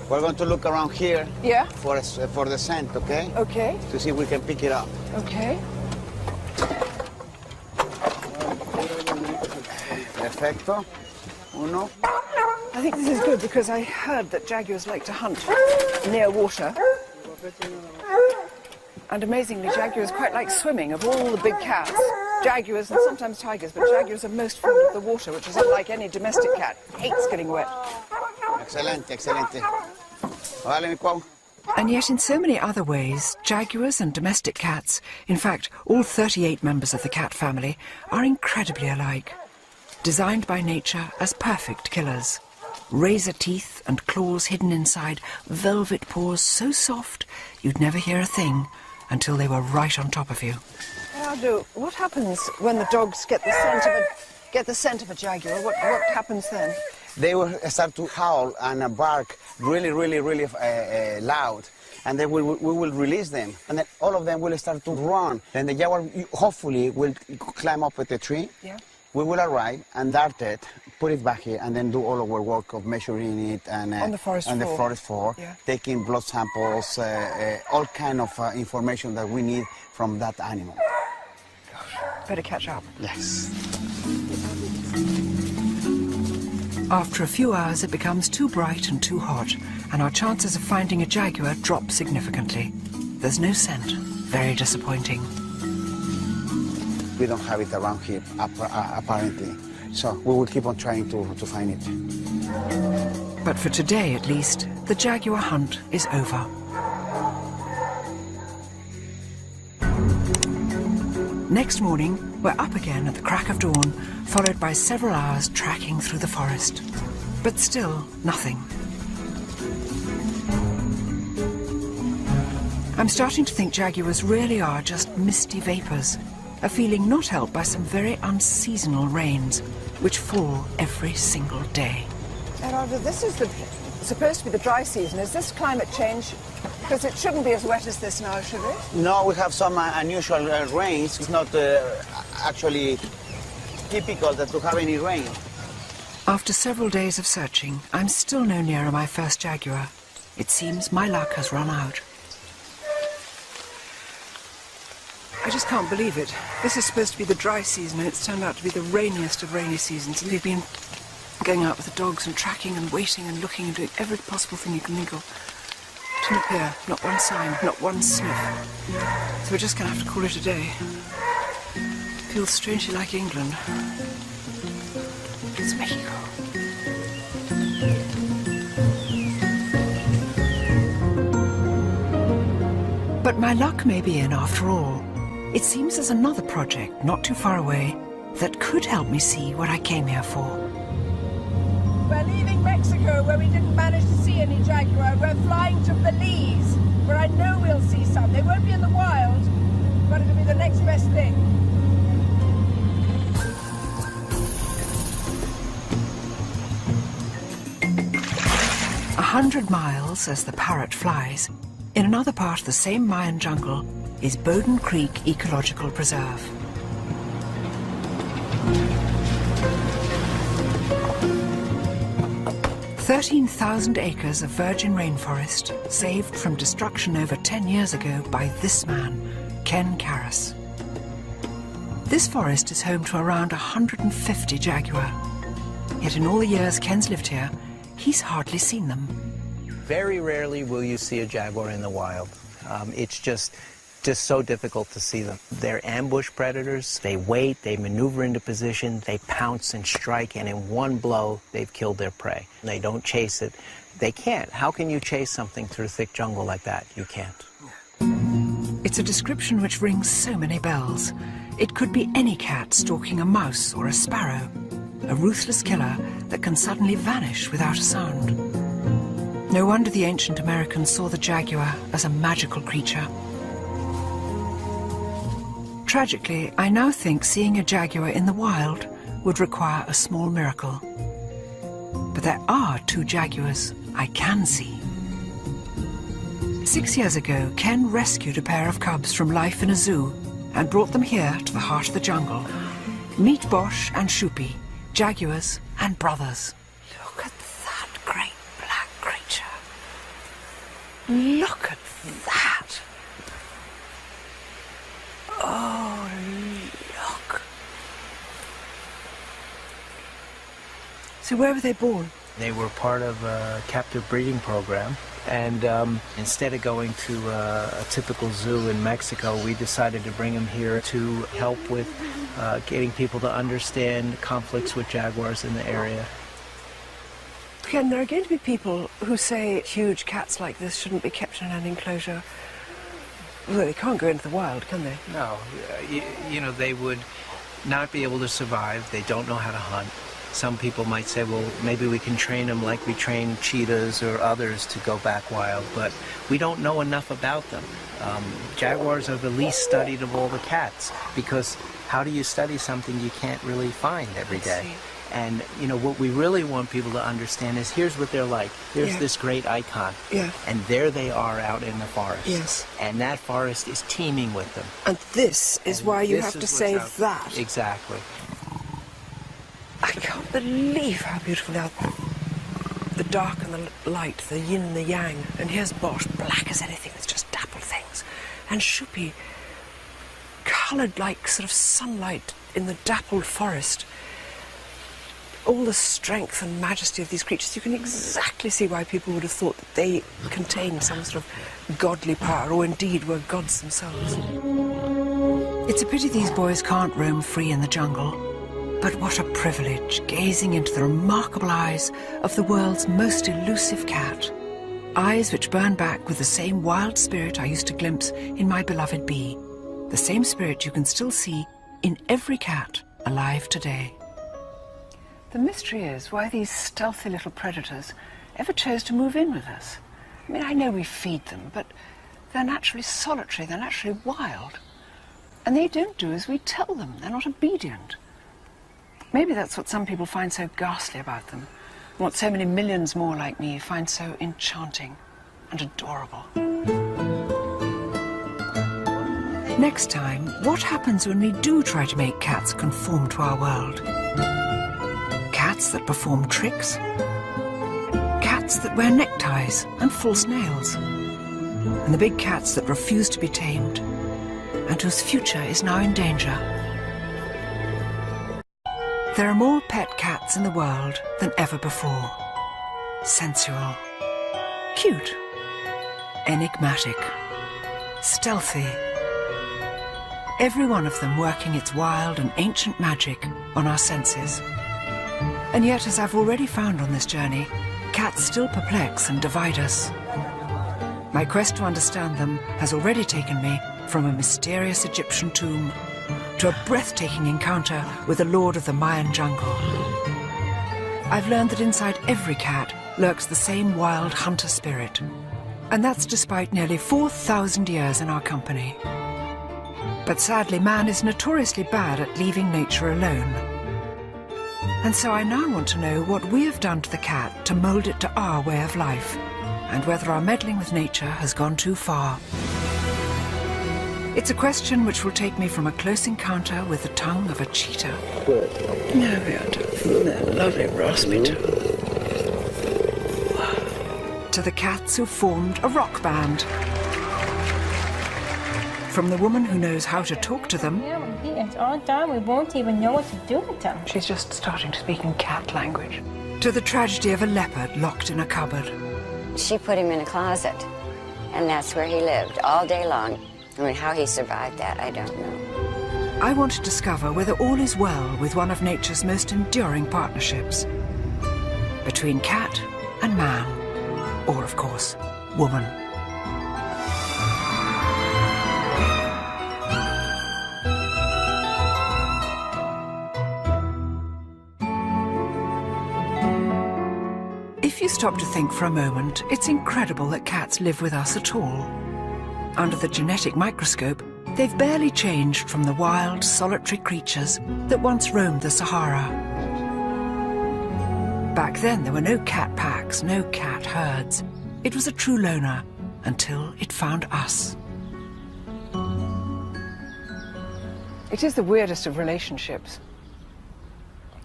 We're going to look around here for the scent, okay? Okay. To see if we can pick it up. Okay. Perfecto. Uno. I think this is good because I heard that jaguars like to hunt near water. And amazingly, jaguars quite like swimming. Of all the big cats, jaguars and sometimes tigers, but jaguars are most fond of the water, which is unlike any domestic cat. Hates getting wet. Excelente, excelente. Vale, mi Cuau. And yet in so many other ways, jaguars and domestic cats, in fact all 38 members of the cat family, are incredibly alike. Designed by nature as perfect killers. Razor teeth and claws hidden inside velvet paws so soft you'd never hear a thing until they were right on top of you. Gerardo, what happens when the dogs get the scent of a jaguar? What happens then? They will start to howl and bark really loud, and then we will release them, and then all of them will start to run. Then the jaguar hopefully will climb up with the tree. Yeah. We will arrive and dart it, put it back here, and then do all our work of measuring it and on the forest floor, taking blood samples, all kind of information that we need from that animal. Gosh, better catch up. Yes. After a few hours it becomes too bright and too hot, and our chances of finding a jaguar drop significantly. There's no scent. Very disappointing. We don't have it around here, apparently. So we will keep on trying to find it. But for today, at least, the jaguar hunt is over. Next morning, we're up again at the crack of dawn, followed by several hours tracking through the forest. But still, nothing. I'm starting to think jaguars really are just misty vapours, a feeling not helped by some very unseasonal rains, which fall every single day. And this is supposed to be the dry season. Is this climate change? Because it shouldn't be as wet as this now, should it? No, we have some unusual rains. It's not actually typical to have any rain. After several days of searching, I'm still no nearer my first jaguar. It seems my luck has run out. I just can't believe it. This is supposed to be the dry season, and it's turned out to be the rainiest of rainy seasons. And we've been going out with the dogs and tracking and waiting and looking and doing every possible thing you can think of. Didn't appear, not one sign, not one sniff. So we're just going to have to call it a day. Feels strangely like England. It's Mexico. But my luck may be in after all. It seems there's another project not too far away that could help me see what I came here for. We're leaving Mexico, where we didn't manage to see any jaguar. We're flying to Belize, where I know we'll see some. They won't be in the wild, but it'll be the next best thing. A 100 miles as the parrot flies, in another part of the same Mayan jungle is Bowden Creek Ecological Preserve. "13,000 acres of virgin rainforest saved from destruction over 10 years ago by this man, Ken Karras. This forest is home to around 150 jaguar. Yet in all the years Ken's lived here, he's hardly seen them. Very rarely will you see a jaguar in the wild. It's just so difficult to see them. They're ambush predators. They wait, they maneuver into position, they pounce and strike, and in one blow, they've killed their prey. They don't chase it. They can't. How can you chase something through thick jungle like that? You can't. It's a description which rings so many bells. It could be any cat stalking a mouse or a sparrow, a ruthless killer that can suddenly vanish without a sound. No wonder the ancient Americans saw the jaguar as a magical creature. Tragically, I now think seeing a jaguar in the wild would require a small miracle. But there are 2 jaguars I can see. 6 years ago, Ken rescued a pair of cubs from life in a zoo and brought them here to the heart of the jungle. Meet Bosch and Shupi, jaguars and brothers. Look at that great black creature. Look at that. Oh, look. So where were they born? They were part of a captive breeding program, and instead of going to a typical zoo in Mexico, we decided to bring them here to help with getting people to understand conflicts with jaguars in the area. Ken, there are going to be people who say huge cats like this shouldn't be kept in an enclosure. Well, they can't go into the wild, can they? No, you know, they would not be able to survive. They don't know how to hunt. Some people might say, well, maybe we can train them like we train cheetahs or others to go back wild, but we don't know enough about them. Jaguars are the least studied of all the cats, because how do you study something you can't really find every day? And, you know, what we really want people to understand is here's what they're like. Here's this great icon. Yeah. And there they are out in the forest. Yes. And that forest is teeming with them. And this is why you have to save that. Exactly. I can't believe how beautiful they are. The dark and the light, the yin and the yang. And here's Bosch, black as anything, with just dappled things. And Shupi, coloured like sort of sunlight in the dappled forest. All the strength and majesty of these creatures, you can exactly see why people would have thought that they contained some sort of godly power, or indeed were gods themselves. It's a pity these boys can't roam free in the jungle. But what a privilege, gazing into the remarkable eyes of the world's most elusive cat. Eyes which burn back with the same wild spirit I used to glimpse in my beloved bee. The same spirit you can still see in every cat alive today. The mystery is why these stealthy little predators ever chose to move in with us. I mean, I know we feed them, but They're naturally solitary, they're naturally wild. And they don't do as we tell them, they're not obedient. Maybe that's what some people find so ghastly about them, and what so many millions more like me find so enchanting and adorable. Next time, what happens when we do try to make cats conform to our world? Cats that perform tricks? Cats that wear neckties and false nails? And the big cats that refuse to be tamed and whose future is now in danger? There are more pet cats in the world than ever before. Sensual, cute, enigmatic, stealthy. Every one of them working its wild and ancient magic on our senses. And yet, as I've already found on this journey, cats still perplex and divide us. My quest to understand them has already taken me from a mysterious Egyptian tomb to a breathtaking encounter with the lord of the Mayan jungle. I've learned that inside every cat lurks the same wild hunter spirit. And that's despite nearly 4,000 years in our company. But sadly, man is notoriously bad at leaving nature alone. And so I now want to know what we have done to the cat to mould it to our way of life, and whether our meddling with nature has gone too far. It's a question which will take me from a close encounter with the tongue of a cheetah. There we are, feel that lovely raspy tongue. To the cats who formed a rock band. From the woman who knows how to talk to them. Yeah, when he is all done, we won't even know what to do with them. She's just starting to speak in cat language. To the tragedy of a leopard locked in a cupboard. She put him in a closet, and that's where he lived all day long. I mean, how he survived that, I don't know. I want to discover whether all is well with one of nature's most enduring partnerships. Between cat and man. Or, of course, woman. If you stop to think for a moment, it's incredible that cats live with us at all. Under the genetic microscope, they've barely changed from the wild, solitary creatures that once roamed the Sahara. Back then, there were no cat packs, no cat herds. It was a true loner until it found us. It is the weirdest of relationships.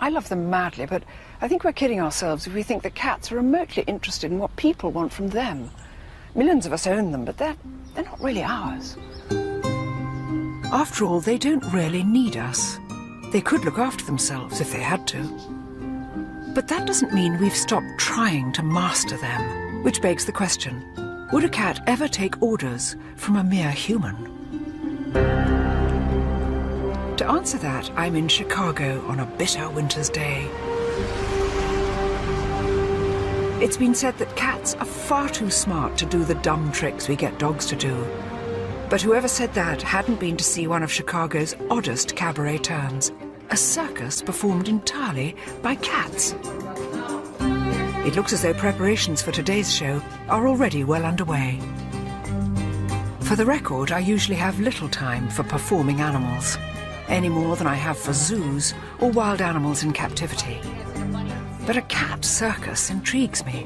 I love them madly, but I think we're kidding ourselves if we think that cats are remotely interested in what people want from them. Millions of us own them, but they're not really ours. After all, they don't really need us. They could look after themselves if they had to. But that doesn't mean we've stopped trying to master them, which begs the question, would a cat ever take orders from a mere human? To answer that, I'm in Chicago on a bitter winter's day. It's been said that cats are far too smart to do the dumb tricks we get dogs to do. But whoever said that hadn't been to see one of Chicago's oddest cabaret turns, a circus performed entirely by cats. It looks as though preparations for today's show are already well underway. For the record, I usually have little time for performing animals, any more than I have for zoos or wild animals in captivity. But a cat circus intrigues me.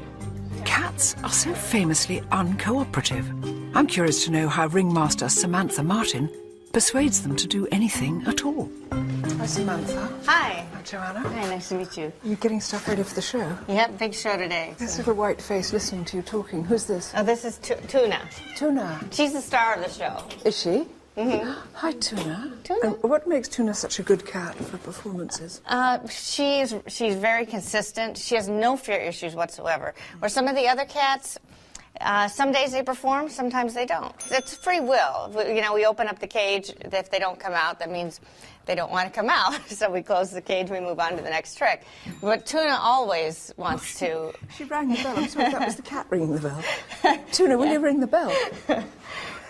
Cats are so famously uncooperative. I'm curious to know how ringmaster Samantha Martin persuades them to do anything at all. Hi, Samantha. Hi. Hi, Joanna. Hi, nice to meet you. You're getting stuff ready for the show? Yep, big show today. This little white face listening to you talking. Who's this? Oh, this is Tuna. Tuna. She's the star of the show. Is she? Mm-hmm. Hi, Tuna. Tuna. And what makes Tuna such a good cat for performances? She's very consistent. She has no fear issues whatsoever. Where some of the other cats, some days they perform, sometimes they don't. It's free will. You know, we open up the cage. If they don't come out, that means they don't want to come out. So we close the cage, we move on to the next trick. But Tuna always wants to... She rang the bell. I'm sorry, that was the cat ringing the bell. Tuna, will you ring the bell?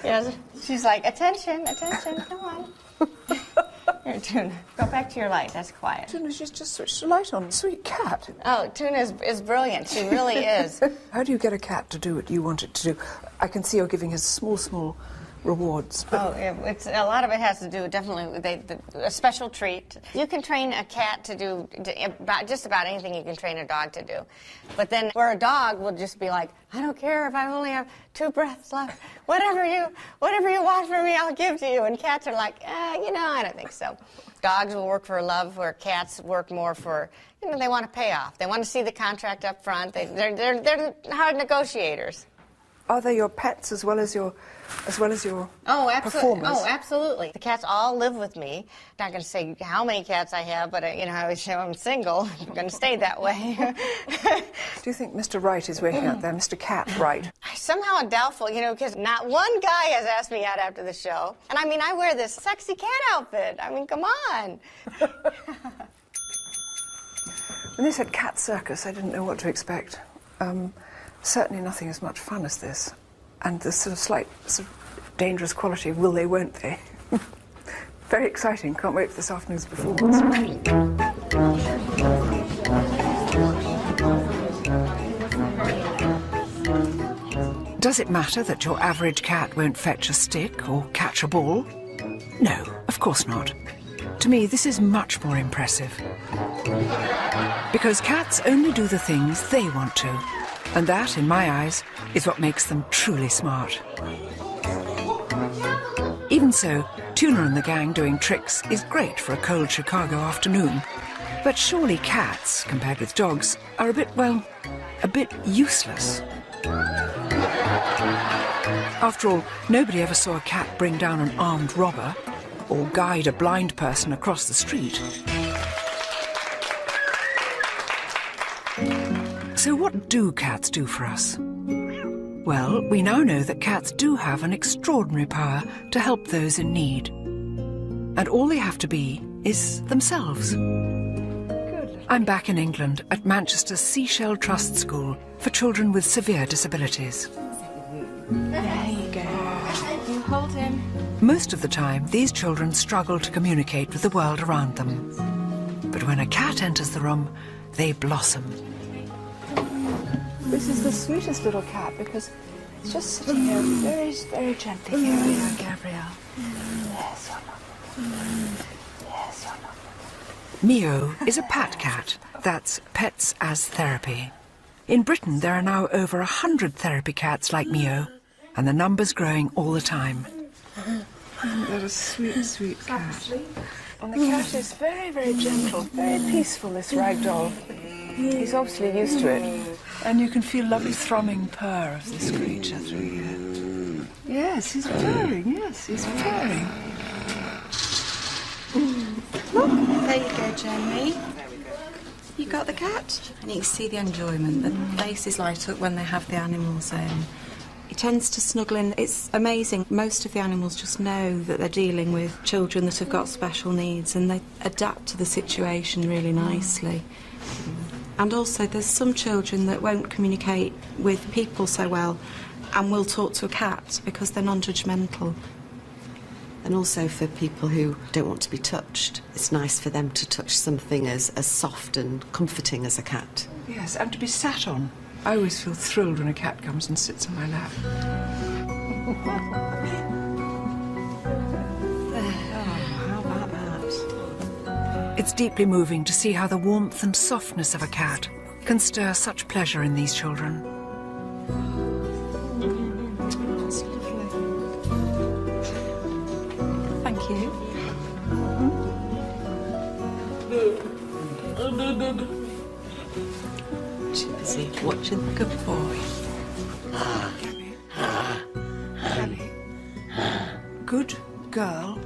Yes. She's like, attention, attention, come on. Here, Tuna, go back to your light. That's quiet. Tuna, she's just switched the light on. Sweet cat. Oh, Tuna is brilliant. She really is. How do you get a cat to do what you want it to do? I can see you're giving her small rewards. But... Oh, it's a lot of it has to do definitely with a special treat. You can train a cat to do just about anything you can train a dog to do. But then where a dog will just be like, I don't care if I only have 2 breaths left. Whatever you want from me, I'll give to you. And cats are like, I don't think so. Dogs will work for love, where cats work more for, they want to pay off. They want to see the contract up front. They're hard negotiators. Are they your pets as well as your performers? Oh, absolutely. The cats all live with me. Not going to say how many cats I have, but I always say I'm single. I'm going to stay that way. Do you think Mr. Wright is waiting out there, Mr. Cat Wright? Somehow I'm doubtful, because not one guy has asked me out after the show. And I wear this sexy cat outfit. Come on. When they said cat circus, I didn't know what to expect. Certainly nothing as much fun as this. And the slight dangerous quality of will they, won't they. Very exciting. Can't wait for this afternoon's performance. Does it matter that your average cat won't fetch a stick or catch a ball? No, of course not. To me, this is much more impressive. Because cats only do the things they want to. And that, in my eyes, is what makes them truly smart. Even so, Tuna and the gang doing tricks is great for a cold Chicago afternoon. But surely cats, compared with dogs, are a bit useless. After all, nobody ever saw a cat bring down an armed robber or guide a blind person across the street. So what do cats do for us? Well, we now know that cats do have an extraordinary power to help those in need. And all they have to be is themselves. I'm back in England at Manchester's Seashell Trust School for children with severe disabilities. There you go. You hold him. Most of the time, these children struggle to communicate with the world around them. But when a cat enters the room, they blossom. This is the sweetest little cat because it's just sitting here very, very gently. Here we are, Gabrielle. Yes or no? Yes or no? Mio is a pat cat. That's Pets as Therapy. In Britain, there are now over 100 therapy cats like Mio, and the number's growing all the time. Isn't that a sweet, sweet cat? And the cat is very, very gentle, very peaceful, this ragdoll. He's obviously used to it. And you can feel lovely thrumming purr of this creature through here. Yes, he's purring, yes, he's purring. Look, there you go, Jamie. You got the cat? And you can see the enjoyment. The faces light up when they have the animals in. He tends to snuggle in. It's amazing. Most of the animals just know that they're dealing with children that have got special needs, and they adapt to the situation really nicely. And also, there's some children that won't communicate with people so well and will talk to a cat because they're non-judgmental. And also for people who don't want to be touched, it's nice for them to touch something as soft and comforting as a cat. Yes, and to be sat on. I always feel thrilled when a cat comes and sits on my lap. How about that? It's deeply moving to see how the warmth and softness of a cat can stir such pleasure in these children. That's lovely. Thank you. She's busy watching the good boy. Good girl,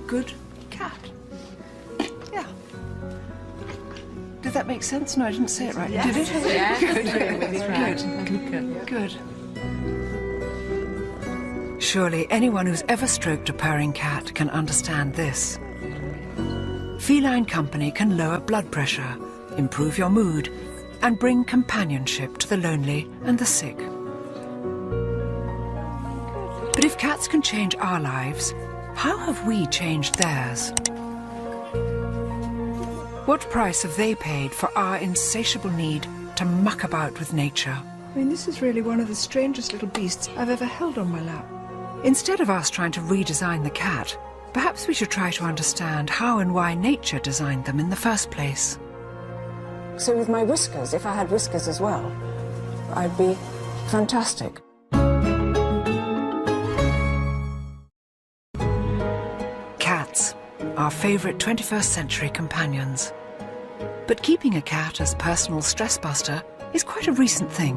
good cat. Yeah. Did that make sense? No, I didn't say it right. Yes. Did it? Yes. Good. Surely anyone who's ever stroked a purring cat can understand this. Feline company can lower blood pressure, improve your mood, and bring companionship to the lonely and the sick. But if cats can change our lives, how have we changed theirs? What price have they paid for our insatiable need to muck about with nature? I mean, this is really one of the strangest little beasts I've ever held on my lap. Instead of us trying to redesign the cat, perhaps we should try to understand how and why nature designed them in the first place. So with my whiskers, if I had whiskers as well, I'd be fantastic. Cats, our favourite 21st century companions. But keeping a cat as personal stress buster is quite a recent thing.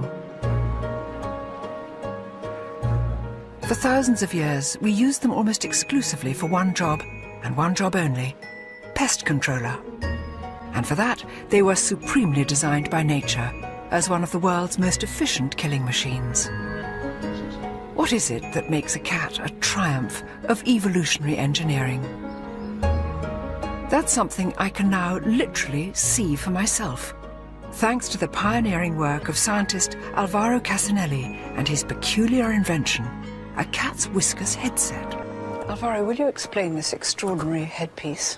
For thousands of years, we used them almost exclusively for one job, and one job only: pest controller. And for that, they were supremely designed by nature as one of the world's most efficient killing machines. What is it that makes a cat a triumph of evolutionary engineering? That's something I can now literally see for myself, thanks to the pioneering work of scientist Alvaro Casinelli and his peculiar invention, a cat's whiskers headset. Alvaro, will you explain this extraordinary headpiece?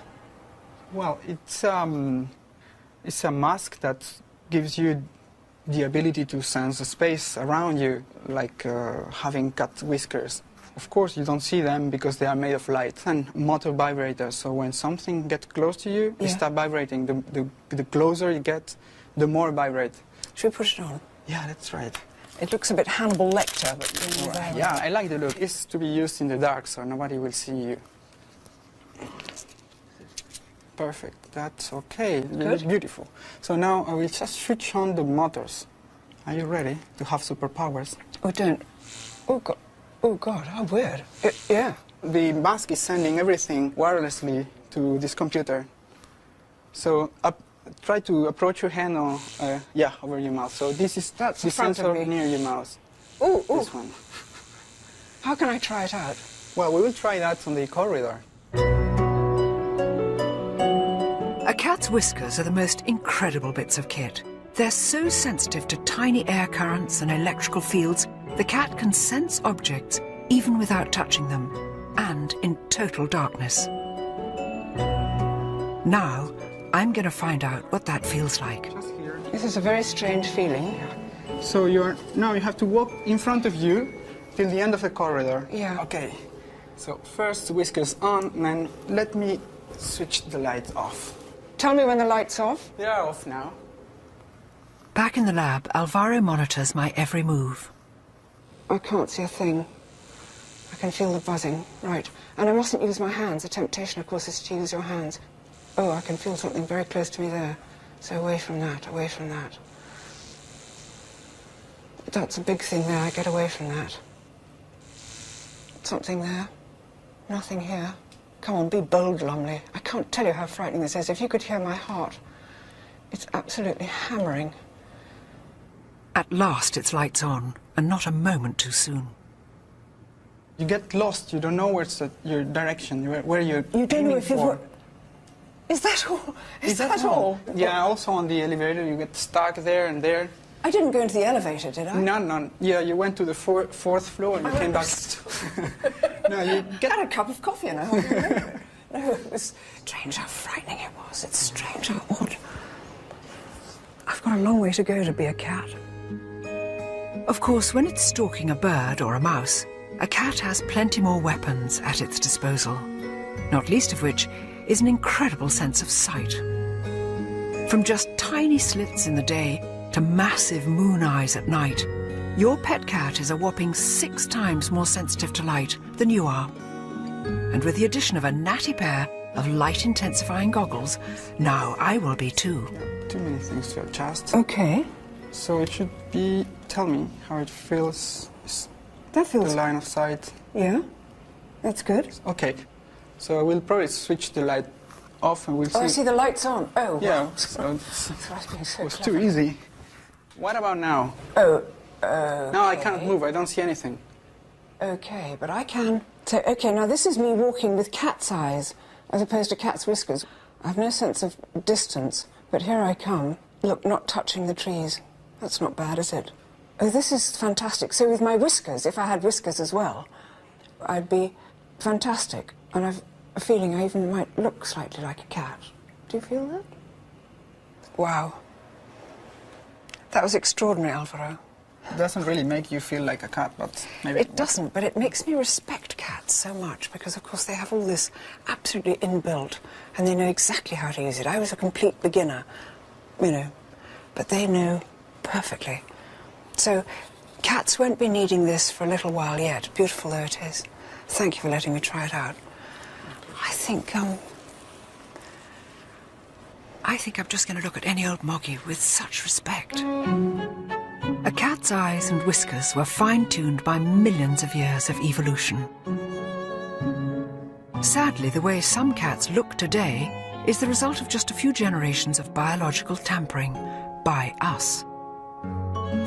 Well, it's a mask that gives you the ability to sense the space around you, like having cat whiskers. Of course, you don't see them because they are made of light and motor vibrators. So when something gets close to you, it starts vibrating. The closer you get, the more it vibrates. Should we push it on? Yeah, that's right. It looks a bit Hannibal Lecter, but you know, yeah, I like the look. It's to be used in the dark, so nobody will see you. Perfect. That's okay. It looks beautiful. So now I will just switch on the motors. Are you ready to have superpowers? Oh, don't. Oh, God. Oh, God, how weird. Yeah. The mask is sending everything wirelessly to this computer. So try to approach your hand or, over your mouth. So this is the sensor near your mouth. Oh, oh. This one. How can I try it out? Well, we will try that on the corridor. A cat's whiskers are the most incredible bits of kit. They're so sensitive to tiny air currents and electrical fields, the cat can sense objects even without touching them, and in total darkness. Now, I'm going to find out what that feels like. This is a very strange feeling. So now you have to walk in front of you till the end of the corridor. Yeah. Okay. So first whiskers on, and then let me switch the light off. Tell me when the light's off. They are off now. Back in the lab, Alvaro monitors my every move. I can't see a thing. I can feel the buzzing. Right. And I mustn't use my hands. The temptation, of course, is to use your hands. Oh, I can feel something very close to me there. So away from that, away from that. That's a big thing there. I get away from that. Something there. Nothing here. Come on, be bold, Lumley. I can't tell you how frightening this is. If you could hear my heart. It's absolutely hammering. At last it's lights on, and not a moment too soon. You get lost. You don't know where's your direction, where you're You don't know if for. you've... Is that all? Is that all? Yeah, also on the elevator, you get stuck there and there. I didn't go into the elevator, did I? No. Yeah, you went to the fourth floor and you came back. No, you had a cup of coffee and I No, it was strange how frightening it was. It's strange how odd. I've got a long way to go to be a cat. Of course, when it's stalking a bird or a mouse, a cat has plenty more weapons at its disposal, not least of which is an incredible sense of sight. From just tiny slits in the day to massive moon eyes at night, your pet cat is a whopping 6 times more sensitive to light than you are. And with the addition of a natty pair of light-intensifying goggles, now I will be too. Too many things to adjust. Okay. So it should be, tell me how it feels. That feels... The line of sight. Yeah, that's good. Okay, so I will probably switch the light off and we'll see. Oh, I see the light's on. Oh, yeah, well. so so it's too easy. What about now? Oh, Now I can't move, I don't see anything. Okay, but I can. So, okay, now this is me walking with cat's eyes as opposed to cat's whiskers. I have no sense of distance, but here I come. Look, not touching the trees. That's not bad, is it? Oh, this is fantastic. So with my whiskers, if I had whiskers as well, I'd be fantastic. And I've a feeling I even might look slightly like a cat. Do you feel that? Wow. That was extraordinary, Alvaro. It doesn't really make you feel like a cat, but maybe... It doesn't, but it makes me respect cats so much because, of course, they have all this absolutely inbuilt and they know exactly how to use it. I was a complete beginner, you know, but they know perfectly. So cats won't be needing this for a little while yet, beautiful though it is. Thank you for letting me try it out. I think I'm just going to look at any old moggy with such respect. A cat's eyes and whiskers were fine-tuned by millions of years of evolution. Sadly, the way some cats look today is the result of just a few generations of biological tampering by us.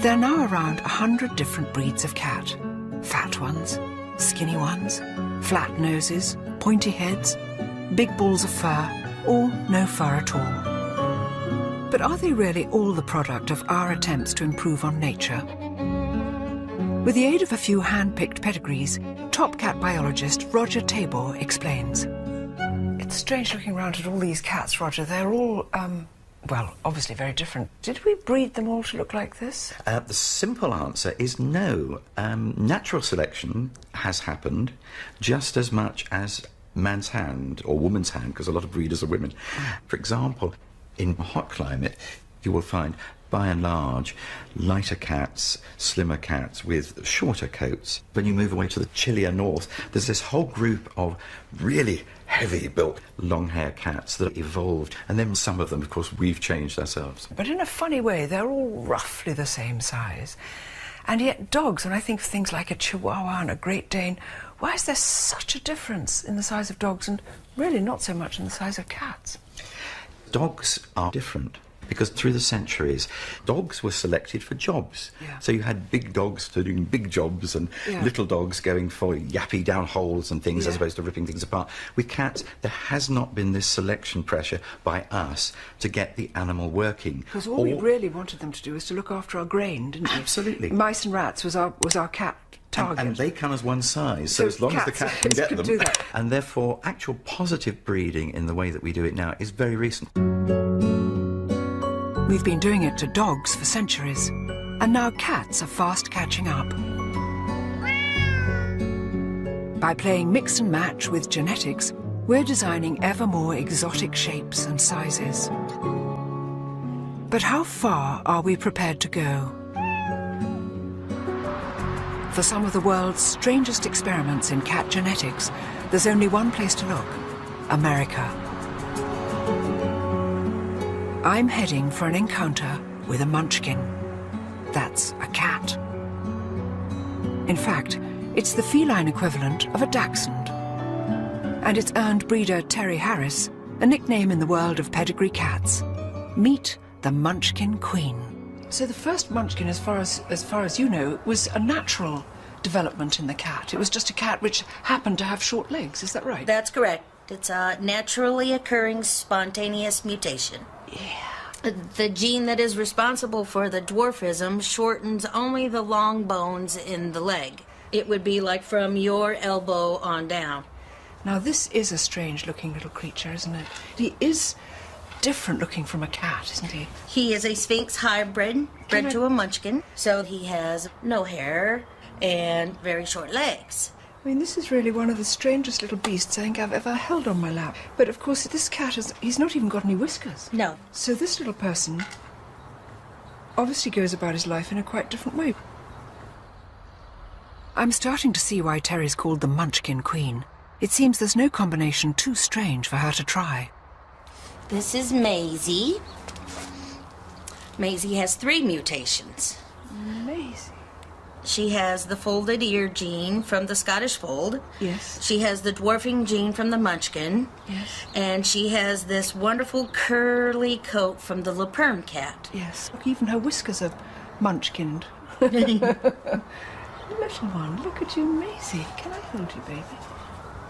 There are now around 100 different breeds of cat. Fat ones, skinny ones, flat noses, pointy heads, big balls of fur, or no fur at all. But are they really all the product of our attempts to improve on nature? With the aid of a few hand-picked pedigrees, top cat biologist Roger Tabor explains. It's strange looking around at all these cats, Roger. They're all, well, obviously very different. Did we breed them all to look like this? The simple answer is no. Natural selection has happened just as much as man's hand, or woman's hand, because a lot of breeders are women. For example, in a hot climate, you will find, by and large, lighter cats, slimmer cats with shorter coats. When you move away to the chillier north, there's this whole group of really heavy-built, long-hair cats that evolved. And then some of them, of course, we've changed ourselves. But in a funny way, they're all roughly the same size. And yet dogs, when I think of things like a Chihuahua and a Great Dane, why is there such a difference in the size of dogs and really not so much in the size of cats? Dogs are different because through the centuries, dogs were selected for jobs. Yeah. So you had big dogs doing big jobs and little dogs going for yappy down holes and things as opposed to ripping things apart. With cats, there has not been this selection pressure by us to get the animal working. Because all we really wanted them to do was to look after our grain, didn't we? Absolutely. Mice and rats was our cat target. And they come as one size, so as long as the cat can get them. Do that. And therefore, actual positive breeding in the way that we do it now is very recent. We've been doing it to dogs for centuries, and now cats are fast catching up. By playing mix and match with genetics, we're designing ever more exotic shapes and sizes. But how far are we prepared to go? For some of the world's strangest experiments in cat genetics, there's only one place to look: America. I'm heading for an encounter with a munchkin. That's a cat. In fact, it's the feline equivalent of a dachshund. And it's earned breeder Terry Harris a nickname in the world of pedigree cats. Meet the Munchkin Queen. So the first munchkin, as far as you know, was a natural development in the cat. It was just a cat which happened to have short legs, is that right? That's correct. It's a naturally occurring spontaneous mutation. Yeah. The gene that is responsible for the dwarfism shortens only the long bones in the leg. It would be like from your elbow on down. Now this is a strange looking little creature, isn't it? He is different looking from a cat, isn't he? He is a Sphinx hybrid, bred to a munchkin, so he has no hair and very short legs. I mean, this is really one of the strangest little beasts I think I've ever held on my lap. But of course, this cat he's not even got any whiskers. No. So this little person obviously goes about his life in a quite different way. I'm starting to see why Terry's called the Munchkin Queen. It seems there's no combination too strange for her to try. This is Maisie. Maisie has 3 mutations. Maisie? She has the folded ear gene from the Scottish Fold. Yes. She has the dwarfing gene from the Munchkin. Yes. And she has this wonderful curly coat from the Le Perm cat. Yes. Look, even her whiskers are munchkined. Little one, look at you, Maisie. Can I hold you, baby?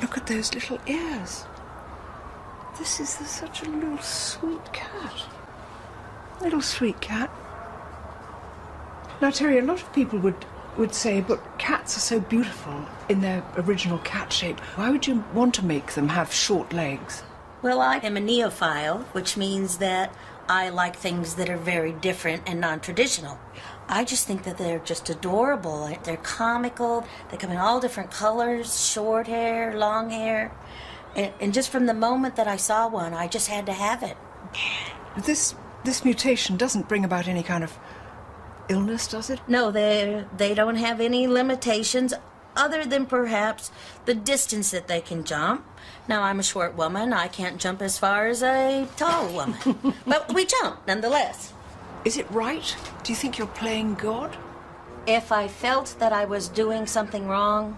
Look at those little ears. This is such a little sweet cat. Little sweet cat. Now, Terry, a lot of people would say, but cats are so beautiful in their original cat shape. Why would you want to make them have short legs? Well, I am a neophile, which means that I like things that are very different and non-traditional. I just think that they're just adorable. They're comical. They come in all different colors, short hair, long hair. And just from the moment that I saw one, I just had to have it. This mutation doesn't bring about any kind of illness, does it? No, they don't have any limitations other than perhaps the distance that they can jump. Now, I'm a short woman. I can't jump as far as a tall woman. But we jump, nonetheless. Is it right? Do you think you're playing God? If I felt that I was doing something wrong,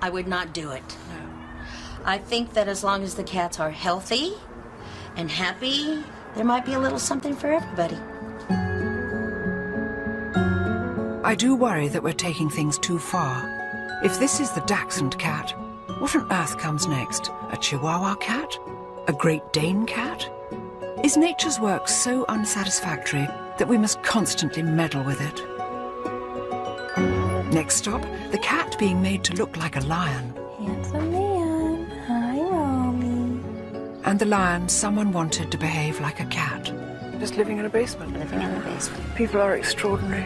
I would not do it. No. I think that as long as the cats are healthy and happy, there might be a little something for everybody. I do worry that we're taking things too far. If this is the Dachshund cat, what on earth comes next? A Chihuahua cat? A Great Dane cat? Is nature's work so unsatisfactory that we must constantly meddle with it? Next stop, the cat being made to look like a lion. Handsome man. Hi, Romy. And the lion someone wanted to behave like a cat. Just living in a basement. Living in the basement. People are extraordinary.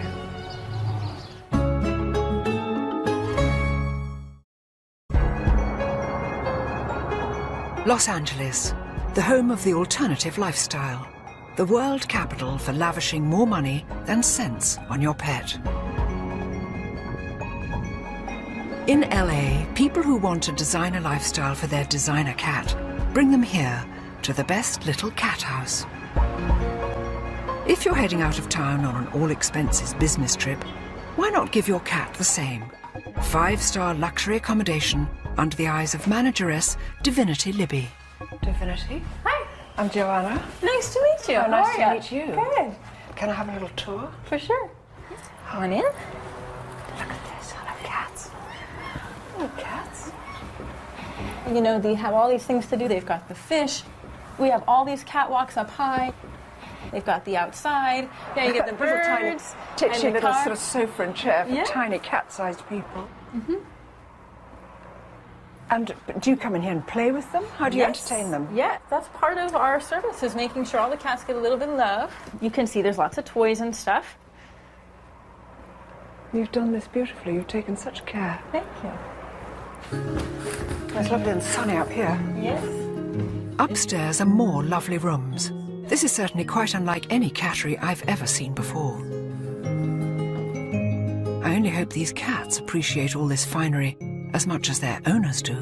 Los Angeles, the home of the alternative lifestyle. The world capital for lavishing more money than sense on your pet. In LA, people who want a designer lifestyle for their designer cat bring them here to the best little cat house. If you're heading out of town on an all-expenses business trip, why not give your cat the same? 5-star luxury accommodation under the eyes of manageress Divinity Libby. Divinity? Hi. I'm Joanna. Nice to meet you. Oh, How nice are to ya? meet you. Good. Can I have a little tour? For sure. Come on in. Look at this. I love cats. Oh, cats. You know, they have all these things to do. They've got the fish. We have all these catwalks up high. They've got the outside. Yeah, you get the birds. Little tiny, and the little car. sort of sofa and chair for Yeah. tiny cat-sized people. Mm-hmm. And do you come in here and play with them? How do you Yes. entertain them? Yeah, that's part of our service, is making sure all the cats get a little bit of love. You can see there's lots of toys and stuff. You've done this beautifully. You've taken such care. Thank you. It's lovely and sunny up here. Yes. Upstairs are more lovely rooms. This is certainly quite unlike any cattery I've ever seen before. I only hope these cats appreciate all this finery as much as their owners do.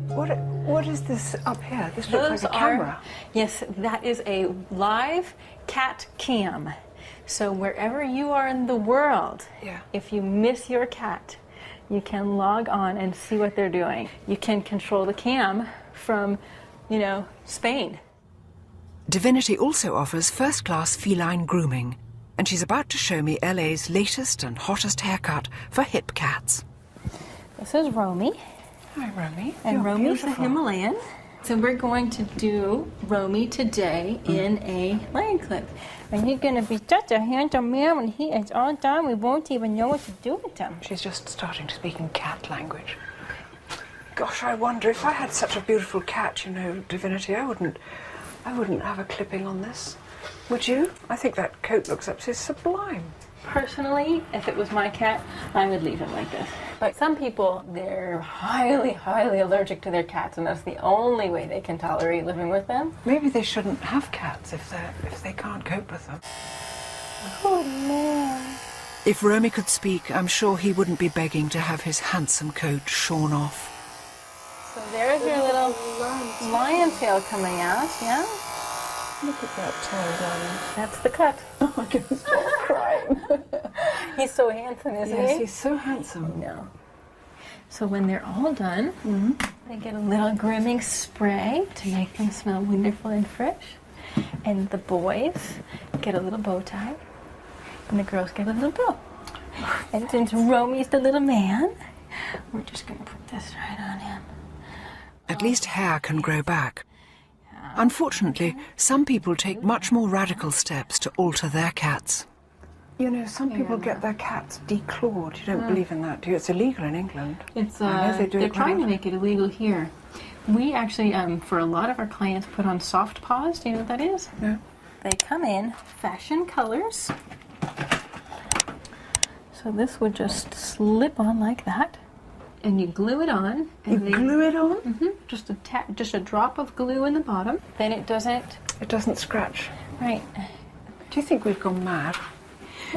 What is this up here? This looks Those like a camera. Yes, that is a live cat cam. So wherever you are in the world, if you miss your cat, you can log on and see what they're doing. You can control the cam from, Spain. Divinity also offers first-class feline grooming, and she's about to show me LA's latest and hottest haircut for hip cats. This is Romy. Hi, Romy. And You're Romy's beautiful. a Himalayan. So we're going to do Romy today in a lion clip. And he's going to be such a handsome man when he is all done. We won't even know what to do with him. She's just starting to speak in cat language. Gosh, I wonder if I had such a beautiful cat, Divinity, I wouldn't have a clipping on this. Would you? I think that coat looks absolutely sublime. Personally, if it was my cat, I would leave him like this. But some people, they're highly, highly allergic to their cats, and that's the only way they can tolerate living with them. Maybe they shouldn't have cats if they can't cope with them. Oh, man. If Romy could speak, I'm sure he wouldn't be begging to have his handsome coat shorn off. So there's your little lion tail coming out, yeah? Look at that tail, darling. That's the cut. Oh, my goodness, stop crying. He's so handsome, isn't he? Yes, he's so handsome. No. So when they're all done, they get a little grooming spray to make them smell wonderful and fresh. And the boys get a little bow tie, and the girls get a little bow. And since Romy's the little man, we're just going to put this right on him. At least hair can grow back. Unfortunately, some people take much more radical steps to alter their cats. Some people get their cats declawed. You don't believe in that, do you? It's illegal in England. It's I know they do they're it quite trying to often. make it illegal here. We actually, for a lot of our clients, put on soft paws. Do you know what that is? No. they come in fashion colors. So this would just slip on like that, and you glue it on. You glue it on? Mm-hmm. Just a drop of glue in the bottom. Then it doesn't. It doesn't scratch. Right. Do you think we've gone mad?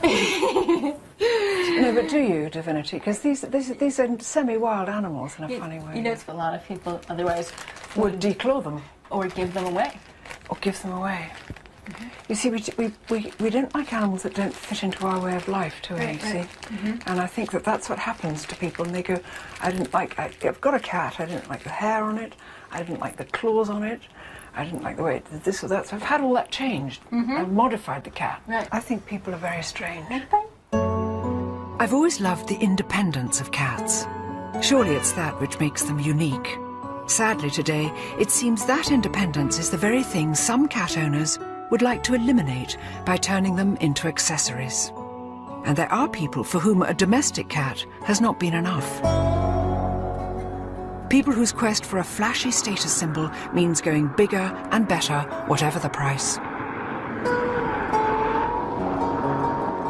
No, but do you, Divinity? Because these are semi-wild animals in a funny way. You know, a lot of people otherwise would declaw them or give them away. Or give them away. Mm-hmm. You see, we don't like animals that don't fit into our way of life, do we? Right, see? Mm-hmm. And I think that's what happens to people, and they go, I've got a cat, I didn't like the hair on it, I didn't like the claws on it, I didn't like the way it did this or that, so I've had all that changed. Mm-hmm. I've modified the cat. Right. I think people are very strange. I've always loved the independence of cats. Surely it's that which makes them unique. Sadly today, it seems that independence is the very thing some cat owners would like to eliminate by turning them into accessories. And there are people for whom a domestic cat has not been enough. People whose quest for a flashy status symbol means going bigger and better, whatever the price.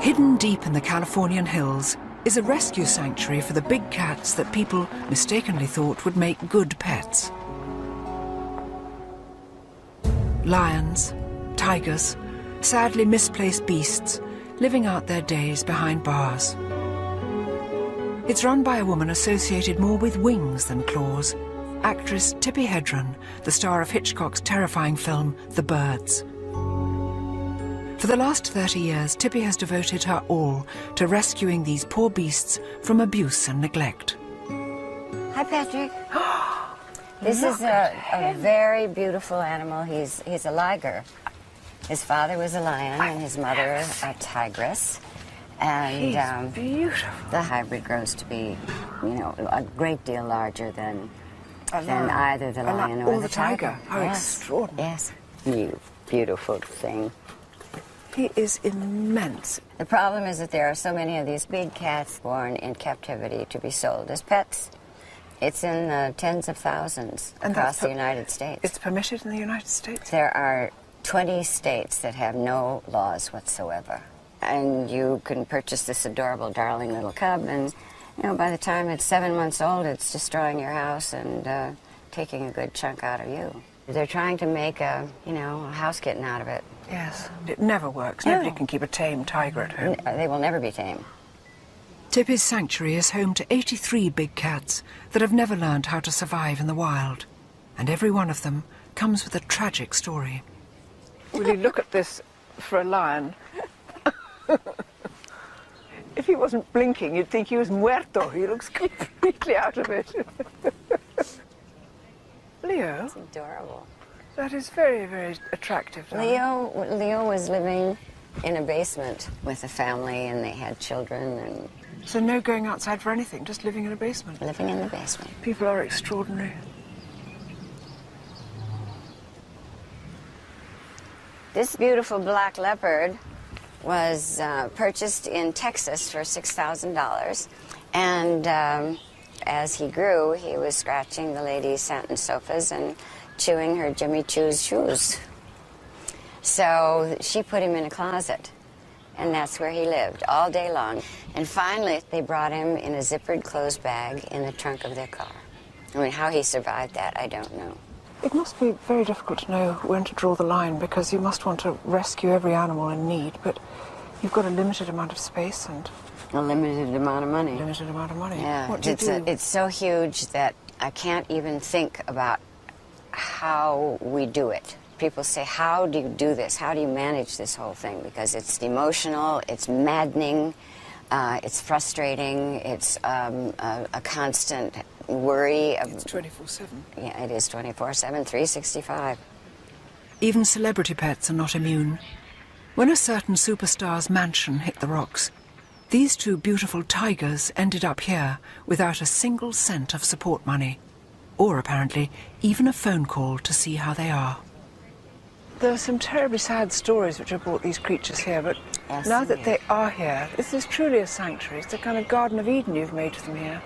Hidden deep in the Californian hills is a rescue sanctuary for the big cats that people mistakenly thought would make good pets. Lions, tigers, sadly misplaced beasts, living out their days behind bars. It's run by a woman associated more with wings than claws, actress Tippi Hedren, the star of Hitchcock's terrifying film The Birds. For the last 30 years, Tippi has devoted her all to rescuing these poor beasts from abuse and neglect. Hi, Patrick. This is a very beautiful animal. He's a liger. His father was a lion and his mother a tigress. And He's beautiful. The hybrid grows to be, a great deal larger than either the lion or the tiger. How extraordinary. Yes. You beautiful thing. He is immense. The problem is that there are so many of these big cats born in captivity to be sold as pets. It's in the tens of thousands across the United States. It's permitted in the United States? There are 20 states that have no laws whatsoever. And you can purchase this adorable, darling little cub, and by the time it's 7 months old, it's destroying your house and taking a good chunk out of you. They're trying to make a house kitten out of it. Yes, it never works. No. Nobody can keep a tame tiger at home. They will never be tame. Tippi's sanctuary is home to 83 big cats that have never learned how to survive in the wild. And every one of them comes with a tragic story. Will you look at this for a lion? If he wasn't blinking, you'd think he was muerto. He looks completely out of it. Leo? That's adorable. That is very, very attractive. Leo was living in a basement with a family, and they had children. And so no going outside for anything, just living in a basement? Living in the basement. People are extraordinary. This beautiful black leopard was purchased in Texas for $6,000. And as he grew, he was scratching the ladies' satin sofas and chewing her Jimmy Choo's shoes. So she put him in a closet, and that's where he lived all day long. And finally, they brought him in a zippered clothes bag in the trunk of their car. I mean, how he survived that, I don't know. It must be very difficult to know when to draw the line, because you must want to rescue every animal in need, but you've got a limited amount of space and a limited amount of money. Limited amount of money. Yeah, what do you do? It's so huge that I can't even think about how we do it. People say, how do you do this? How do you manage this whole thing? Because it's emotional, it's maddening, it's frustrating, it's a constant worry. It's 24/7. Yeah, it is 24/7, 365. Even celebrity pets are not immune. When a certain superstar's mansion hit the rocks, these two beautiful tigers ended up here without a single cent of support money, or apparently even a phone call to see how they are. There are some terribly sad stories which have brought these creatures here, but yes, now that they are here, this is truly a sanctuary. It's a kind of Garden of Eden you've made for them here.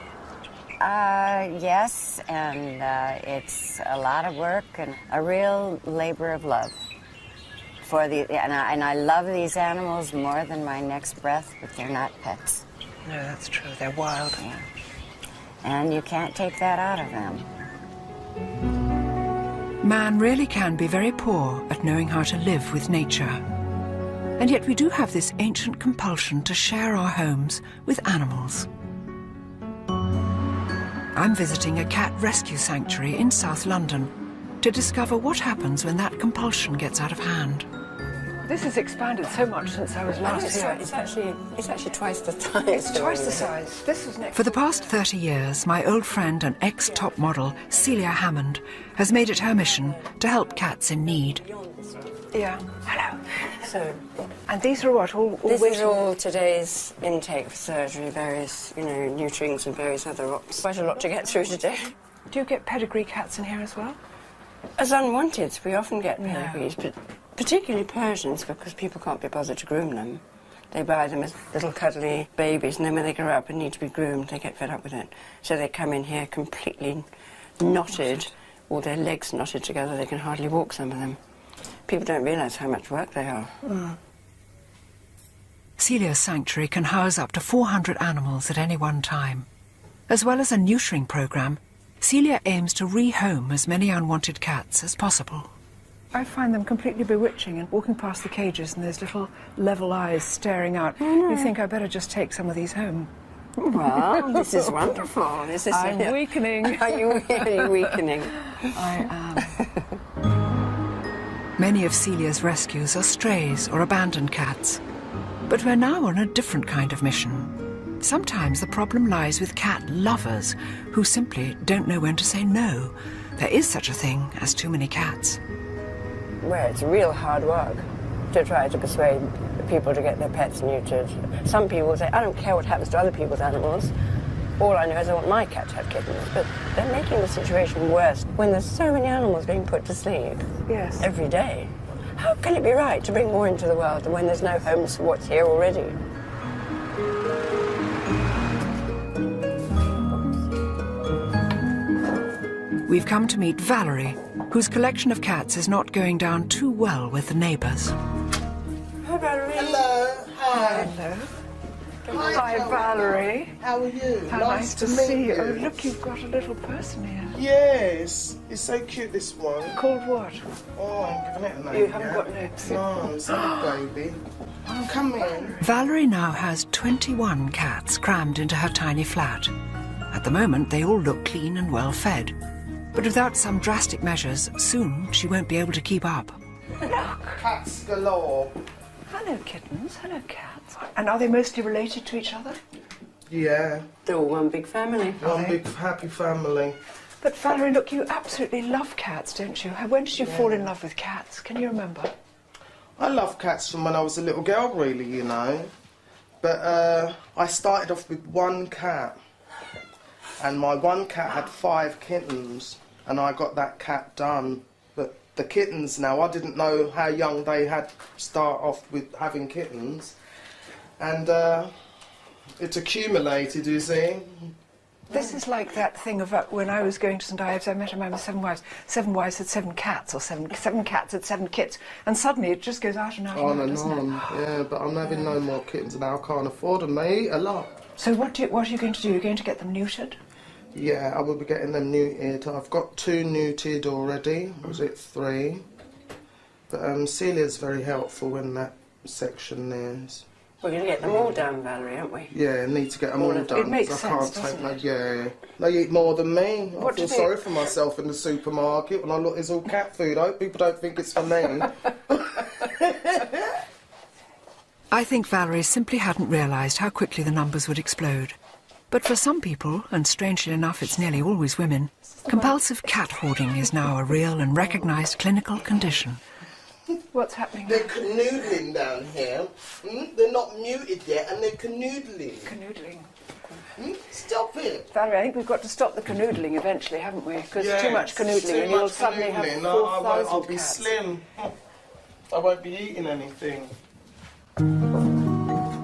Yes, and it's a lot of work and a real labor of love for the, and I love these animals more than my next breath, but they're not pets. No, that's true. They're wild. Yeah. And you can't take that out of them. Man really can be very poor at knowing how to live with nature. And yet we do have this ancient compulsion to share our homes with animals. I'm visiting a cat rescue sanctuary in South London to discover what happens when that compulsion gets out of hand. This has expanded so much since I was last here. It's actually twice the size. It's twice the size. This was next. For the past 30 years, my old friend and ex-top model, Celia Hammond, has made it her mission to help cats in need. Yeah. Hello. So, and these are what? All this is all today's intake for surgery, various, nutrients and various other ops. Quite a lot to get through today. Do you get pedigree cats in here as well? As unwanted, we often get pedigrees, but particularly Persians, because people can't be bothered to groom them. They buy them as little cuddly babies, and then when they grow up and need to be groomed, they get fed up with it. So they come in here completely knotted, all their legs knotted together. They can hardly walk, some of them. People don't realise how much work they are. Celia's sanctuary can house up to 400 animals at any one time. As well as a neutering programme, Celia aims to rehome as many unwanted cats as possible. I find them completely bewitching, and walking past the cages and those little level eyes staring out, you think I better just take some of these home. Well, this is wonderful. I'm weakening. Are you really weakening? I am. Many of Celia's rescues are strays or abandoned cats. But we're now on a different kind of mission. Sometimes the problem lies with cat lovers who simply don't know when to say no. There is such a thing as too many cats. Well, it's real hard work to try to persuade people to get their pets neutered. Some people say, I don't care what happens to other people's animals. All I know is I want my cat to have kittens. But they're making the situation worse when there's so many animals being put to sleep. Yes. Every day. How can it be right to bring more into the world when there's no homes for what's here already? We've come to meet Valerie, whose collection of cats is not going down too well with the neighbours. Hi, Valerie. Hello. Hi. Hello. Hi, Valerie. How are you? How nice to see you. Oh, look, you've got a little person here. Yes. It's so cute, this one. Called what? Oh, I'm giving it a name. You haven't got names. No, it's not a baby. Oh, come in. Valerie now has 21 cats crammed into her tiny flat. At the moment, they all look clean and well fed. But without some drastic measures, soon she won't be able to keep up. Look. Cats galore. Hello, kittens. Hello, cats. And are they mostly related to each other? Yeah. They're all one big family. One big happy family. But Valerie, look, you absolutely love cats, don't you? When did you fall in love with cats? Can you remember? I love cats from when I was a little girl, really, But I started off with one cat. And my one cat had 5 kittens. And I got that cat done. But the kittens now, I didn't know how young they had start off with having kittens. And it accumulated, you see. This is like that thing of when I was going to St Ives, I met a man with 7 wives. 7 wives had 7 cats, or 7 cats had 7 kits. And suddenly it just goes out and out and out, doesn't it? Yeah, but I'm having no more kittens now. I can't afford them. They eat a lot. So what are you going to do? You're going to get them neutered? Yeah, I will be getting them neutered. I've got 2 neutered already. Was it 3? But Celia's very helpful in that section there. We're going to get them all done, Valerie, aren't we? Yeah, need to get them all done. It makes I sense, can't take yeah. They eat more than me. I feel sorry for myself in the supermarket when I look. It's all cat food. I hope people don't think it's for me. I think Valerie simply hadn't realised how quickly the numbers would explode. But for some people, and strangely enough it's nearly always women, compulsive cat hoarding is now a real and recognised clinical condition. What's happening? They're canoodling down here. They're not muted yet, and they're canoodling. Canoodling. Stop it. Valerie, I think we've got to stop the canoodling eventually, haven't we? Because yes, too much canoodling and you'll suddenly have 4,000 I'll be cats. slim. I won't be eating anything.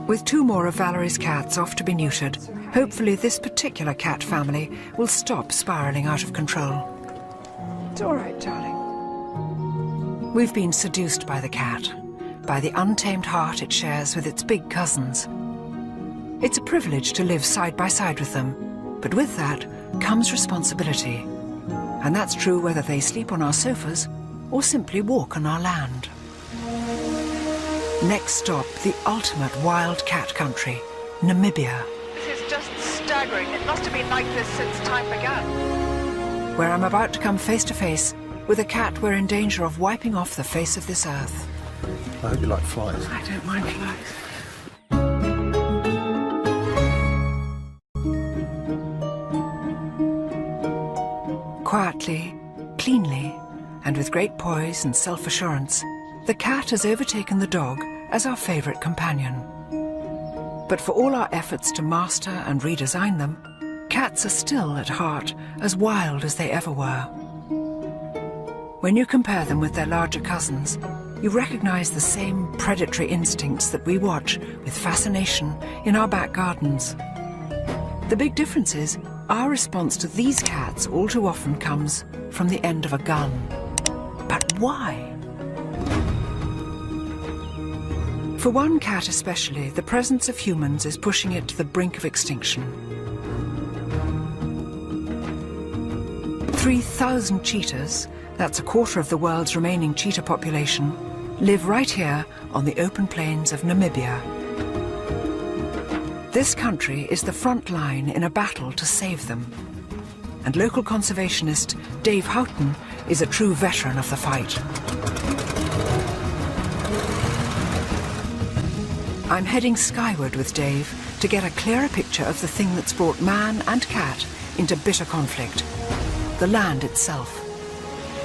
With 2 more of Valerie's cats off to be neutered, hopefully this particular cat family will stop spiralling out of control. It's all right, darling. We've been seduced by the cat, by the untamed heart it shares with its big cousins. It's a privilege to live side by side with them, but with that comes responsibility. And that's true whether they sleep on our sofas or simply walk on our land. Next stop, the ultimate wild cat country, Namibia. This is just staggering. It must have been like this since time began. Where I'm about to come face to face with a cat we're in danger of wiping off the face of this earth. I hope you like flies. I don't mind flies. Quietly, cleanly, and with great poise and self-assurance, the cat has overtaken the dog as our favourite companion. But for all our efforts to master and redesign them, cats are still, at heart, as wild as they ever were. When you compare them with their larger cousins, you recognise the same predatory instincts that we watch with fascination in our back gardens. The big difference is, our response to these cats all too often comes from the end of a gun. But why? For one cat especially, the presence of humans is pushing it to the brink of extinction. 3,000 cheetahs, that's a quarter of the world's remaining cheetah population, live right here on the open plains of Namibia. This country is the front line in a battle to save them. And local conservationist Dave Houghton is a true veteran of the fight. I'm heading skyward with Dave to get a clearer picture of the thing that's brought man and cat into bitter conflict, the land itself.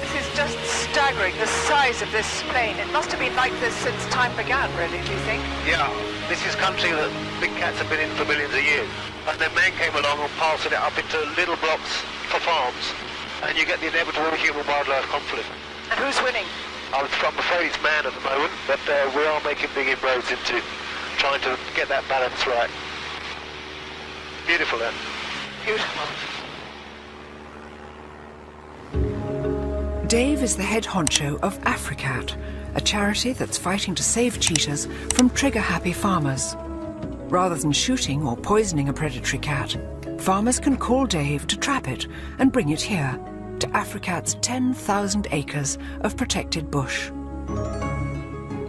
This is just staggering, the size of this plain. It must have been like this since time began, really, do you think? Yeah, this is country that big cats have been in for millions of years. And then man came along and parceled it up into little blocks for farms. And you get the inevitable human-wildlife conflict. And who's winning? I'm afraid it's man at the moment, but we are making big inroads into trying to get that balance right. Beautiful, then. Beautiful. Dave is the head honcho of Africat, a charity that's fighting to save cheetahs from trigger-happy farmers. Rather than shooting or poisoning a predatory cat, farmers can call Dave to trap it and bring it here, to Africat's 10,000 acres of protected bush.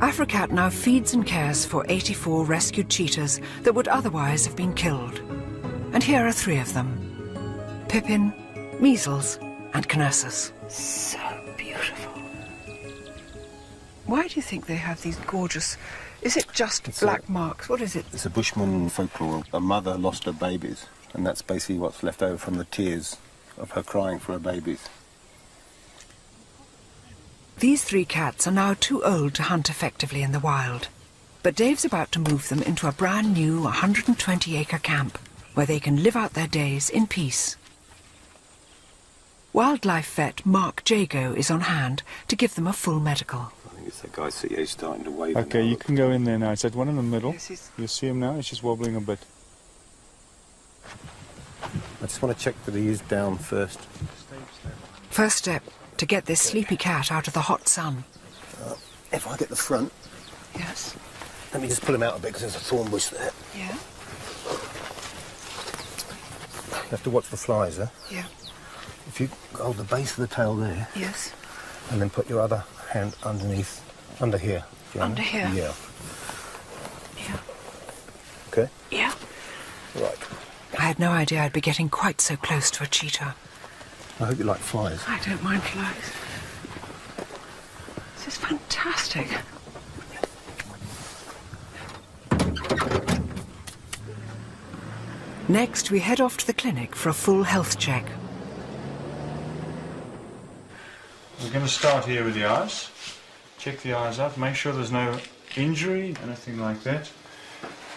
Africat now feeds and cares for 84 rescued cheetahs that would otherwise have been killed. And here are 3 of them: Pippin, Measles, and Knessus. So beautiful. Why do you think they have these gorgeous... Is it just black marks? What is it? It's a Bushman folklore. A mother lost her babies, and that's basically what's left over from the tears of her crying for her babies. These 3 cats are now too old to hunt effectively in the wild, but Dave's about to move them into a brand new 120-acre camp where they can live out their days in peace. Wildlife vet Mark Jago is on hand to give them a full medical. I think it's that guy CA starting to wave. Okay, you can go in there now. It's that one in the middle. Yes, you see him now? He's just wobbling a bit. I just want to check that he is down first. First step, to get this sleepy cat out of the hot sun. If I get the front... Yes. Let me just pull him out a bit because there's a thorn bush there. Yeah? You have to watch for flies, eh? Yeah. If you hold the base of the tail there... Yes. And then put your other hand underneath, under here. Fiona. Under here? Yeah. Yeah. Okay? Yeah. Right. I had no idea I'd be getting quite so close to a cheetah. I hope you like flies. I don't mind flies. This is fantastic. Next, we head off to the clinic for a full health check. We're going to start here with the eyes. Check the eyes out, make sure there's no injury, anything like that.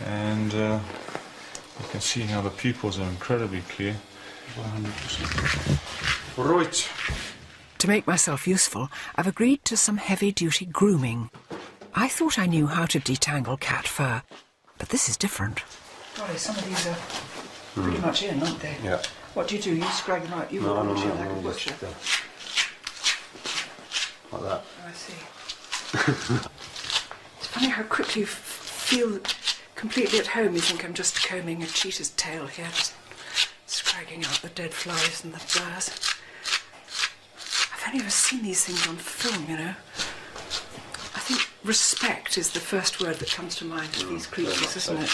And you can see how the pupils are incredibly clear. 100%. Right. To make myself useful, I've agreed to some heavy-duty grooming. I thought I knew how to detangle cat fur, but this is different. Golly, some of these are pretty much in, aren't they? Yeah. What do? You just drag them out? You No, watch it like a butcher. Like that. I see. It's funny how quickly you feel completely at home. You think I'm just combing a cheetah's tail here, just scragging out the dead flies and the burrs. I've only ever seen these things on film, you know. I think respect is the first word that comes to mind to these creatures, isn't it?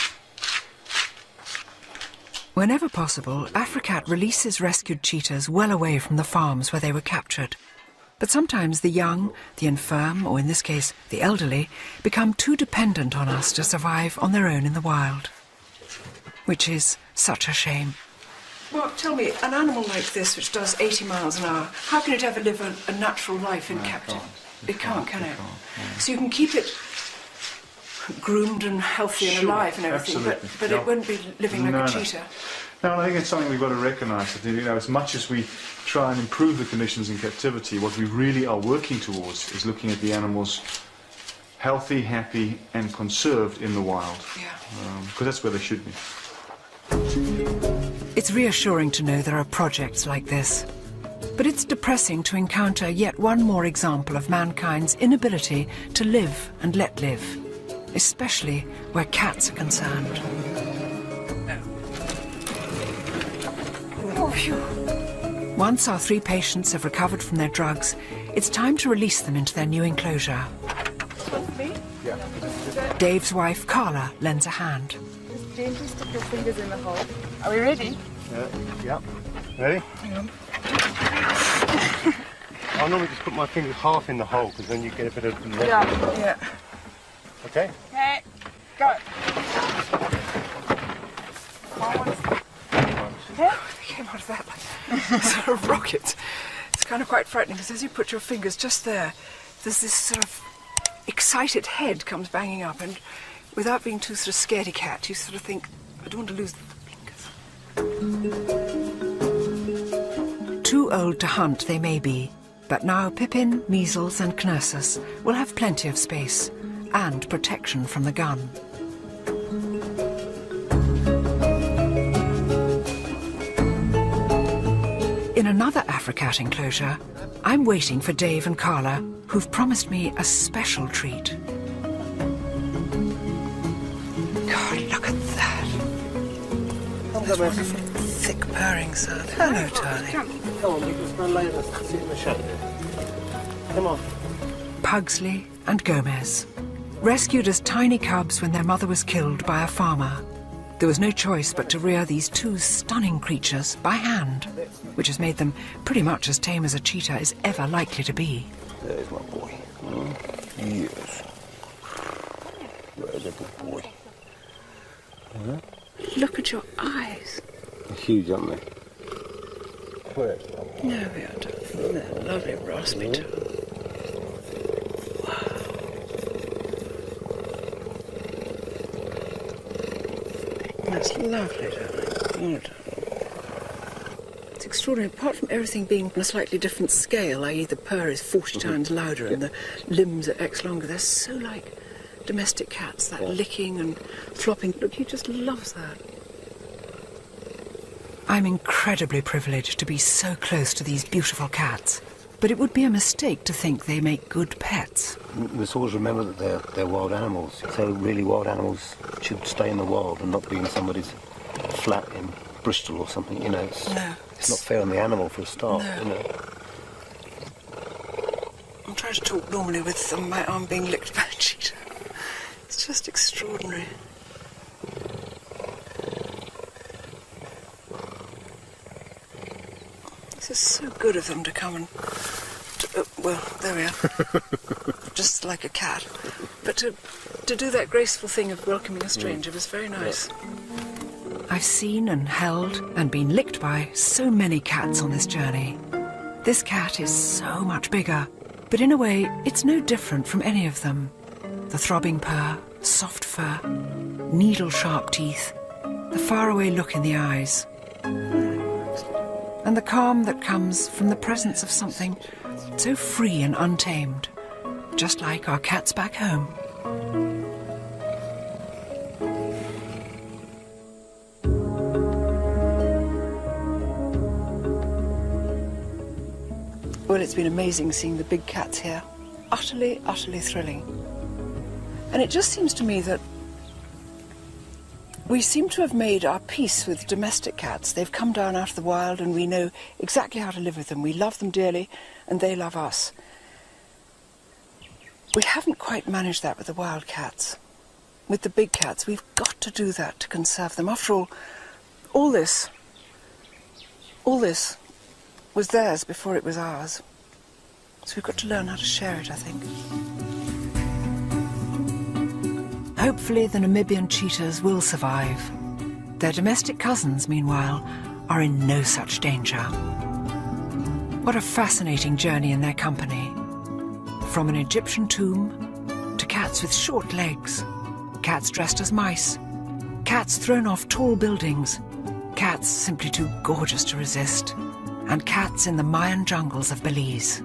Whenever possible, Africat releases rescued cheetahs well away from the farms where they were captured. But sometimes the young, the infirm, or in this case, the elderly, become too dependent on us to survive on their own in the wild. Which is such a shame. Well, tell me, an animal like this, which does 80 miles an hour, how can it ever live a natural life in captivity? It can't, can it? So you can keep it groomed and healthy and alive and everything, but it won't be living like a cheetah. No, I think it's something we've got to recognise. That, you know, as much as we try and improve the conditions in captivity, what we really are working towards is looking at the animals healthy, happy, and conserved in the wild. Yeah. Because that's where they should be. It's reassuring to know there are projects like this. But it's depressing to encounter yet one more example of mankind's inability to live and let live, especially where cats are concerned. Oh, phew. Once our 3 patients have recovered from their drugs, it's time to release them into their new enclosure. Dave's wife, Carla, lends a hand. Just gently stick your fingers in the hole. Are we ready? Yeah. Ready? Hang on. I'll normally just put my fingers half in the hole because then you get a bit of leverage. Yeah. Okay? Okay, go. It came out of that like sort of rocket. It's kind of quite frightening because as you put your fingers just there, there's this sort of excited head comes banging up, and without being too sort of scaredy cat, you sort of think, I don't want to lose the fingers. Too old to hunt they may be, but now Pippin, Measles and Knursus will have plenty of space and protection from the gun. In another Africat enclosure, I'm waiting for Dave and Carla, who've promised me a special treat. God, look at that. This wonderful thick purring sound. Hello, Tony. Come on, we can spend later. Sit in the shade. Come on. Pugsley and Gomez, rescued as tiny cubs when their mother was killed by a farmer. There was no choice but to rear these 2 stunning creatures by hand, which has made them pretty much as tame as a cheetah is ever likely to be. There's my boy. Yes. There's a good boy. Look at your eyes. They're huge, aren't they? Where's my boy? No, we aren't. They're lovely raspy too. That's lovely, darling. It's extraordinary. Apart from everything being on a slightly different scale, i.e. the purr is 40 times louder and the limbs are X longer, they're so like domestic cats, that licking and flopping. Look, he just loves that. I'm incredibly privileged to be so close to these beautiful cats, but it would be a mistake to think they make good pets. We must always remember that they're wild animals. So really wild animals should stay in the wild and not be in somebody's flat in Bristol or something, you know. It's not fair on the animal for a start, you know. I'm trying to talk normally with my arm being licked by a cheetah. It's just extraordinary. This is so good of them to come and... well, there we are. Just like a cat. But to do that graceful thing of welcoming a stranger was very nice. I've seen and held and been licked by so many cats on this journey. This cat is so much bigger, but in a way, it's no different from any of them. The throbbing purr, soft fur, needle-sharp teeth, the faraway look in the eyes, and the calm that comes from the presence of something so free and untamed, just like our cats back home. Well, it's been amazing seeing the big cats here. Utterly, utterly thrilling. And it just seems to me that we seem to have made our peace with domestic cats. They've come down out of the wild and we know exactly how to live with them. We love them dearly and they love us. We haven't quite managed that with the wild cats. With the big cats, we've got to do that to conserve them. After all this was theirs before it was ours. So we've got to learn how to share it, I think. Hopefully the Namibian cheetahs will survive. Their domestic cousins, meanwhile, are in no such danger. What a fascinating journey in their company. From an Egyptian tomb to cats with short legs, cats dressed as mice, cats thrown off tall buildings, cats simply too gorgeous to resist, and cats in the Mayan jungles of Belize.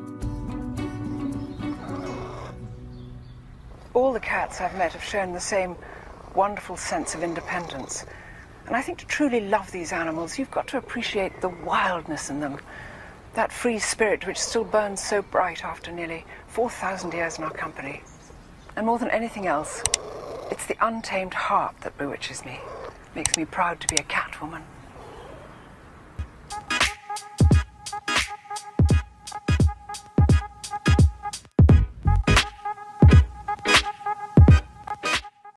All the cats I've met have shown the same wonderful sense of independence. And I think to truly love these animals, you've got to appreciate the wildness in them, that free spirit which still burns so bright after nearly 4,000 years in our company. And more than anything else, it's the untamed heart that bewitches me, makes me proud to be a cat woman.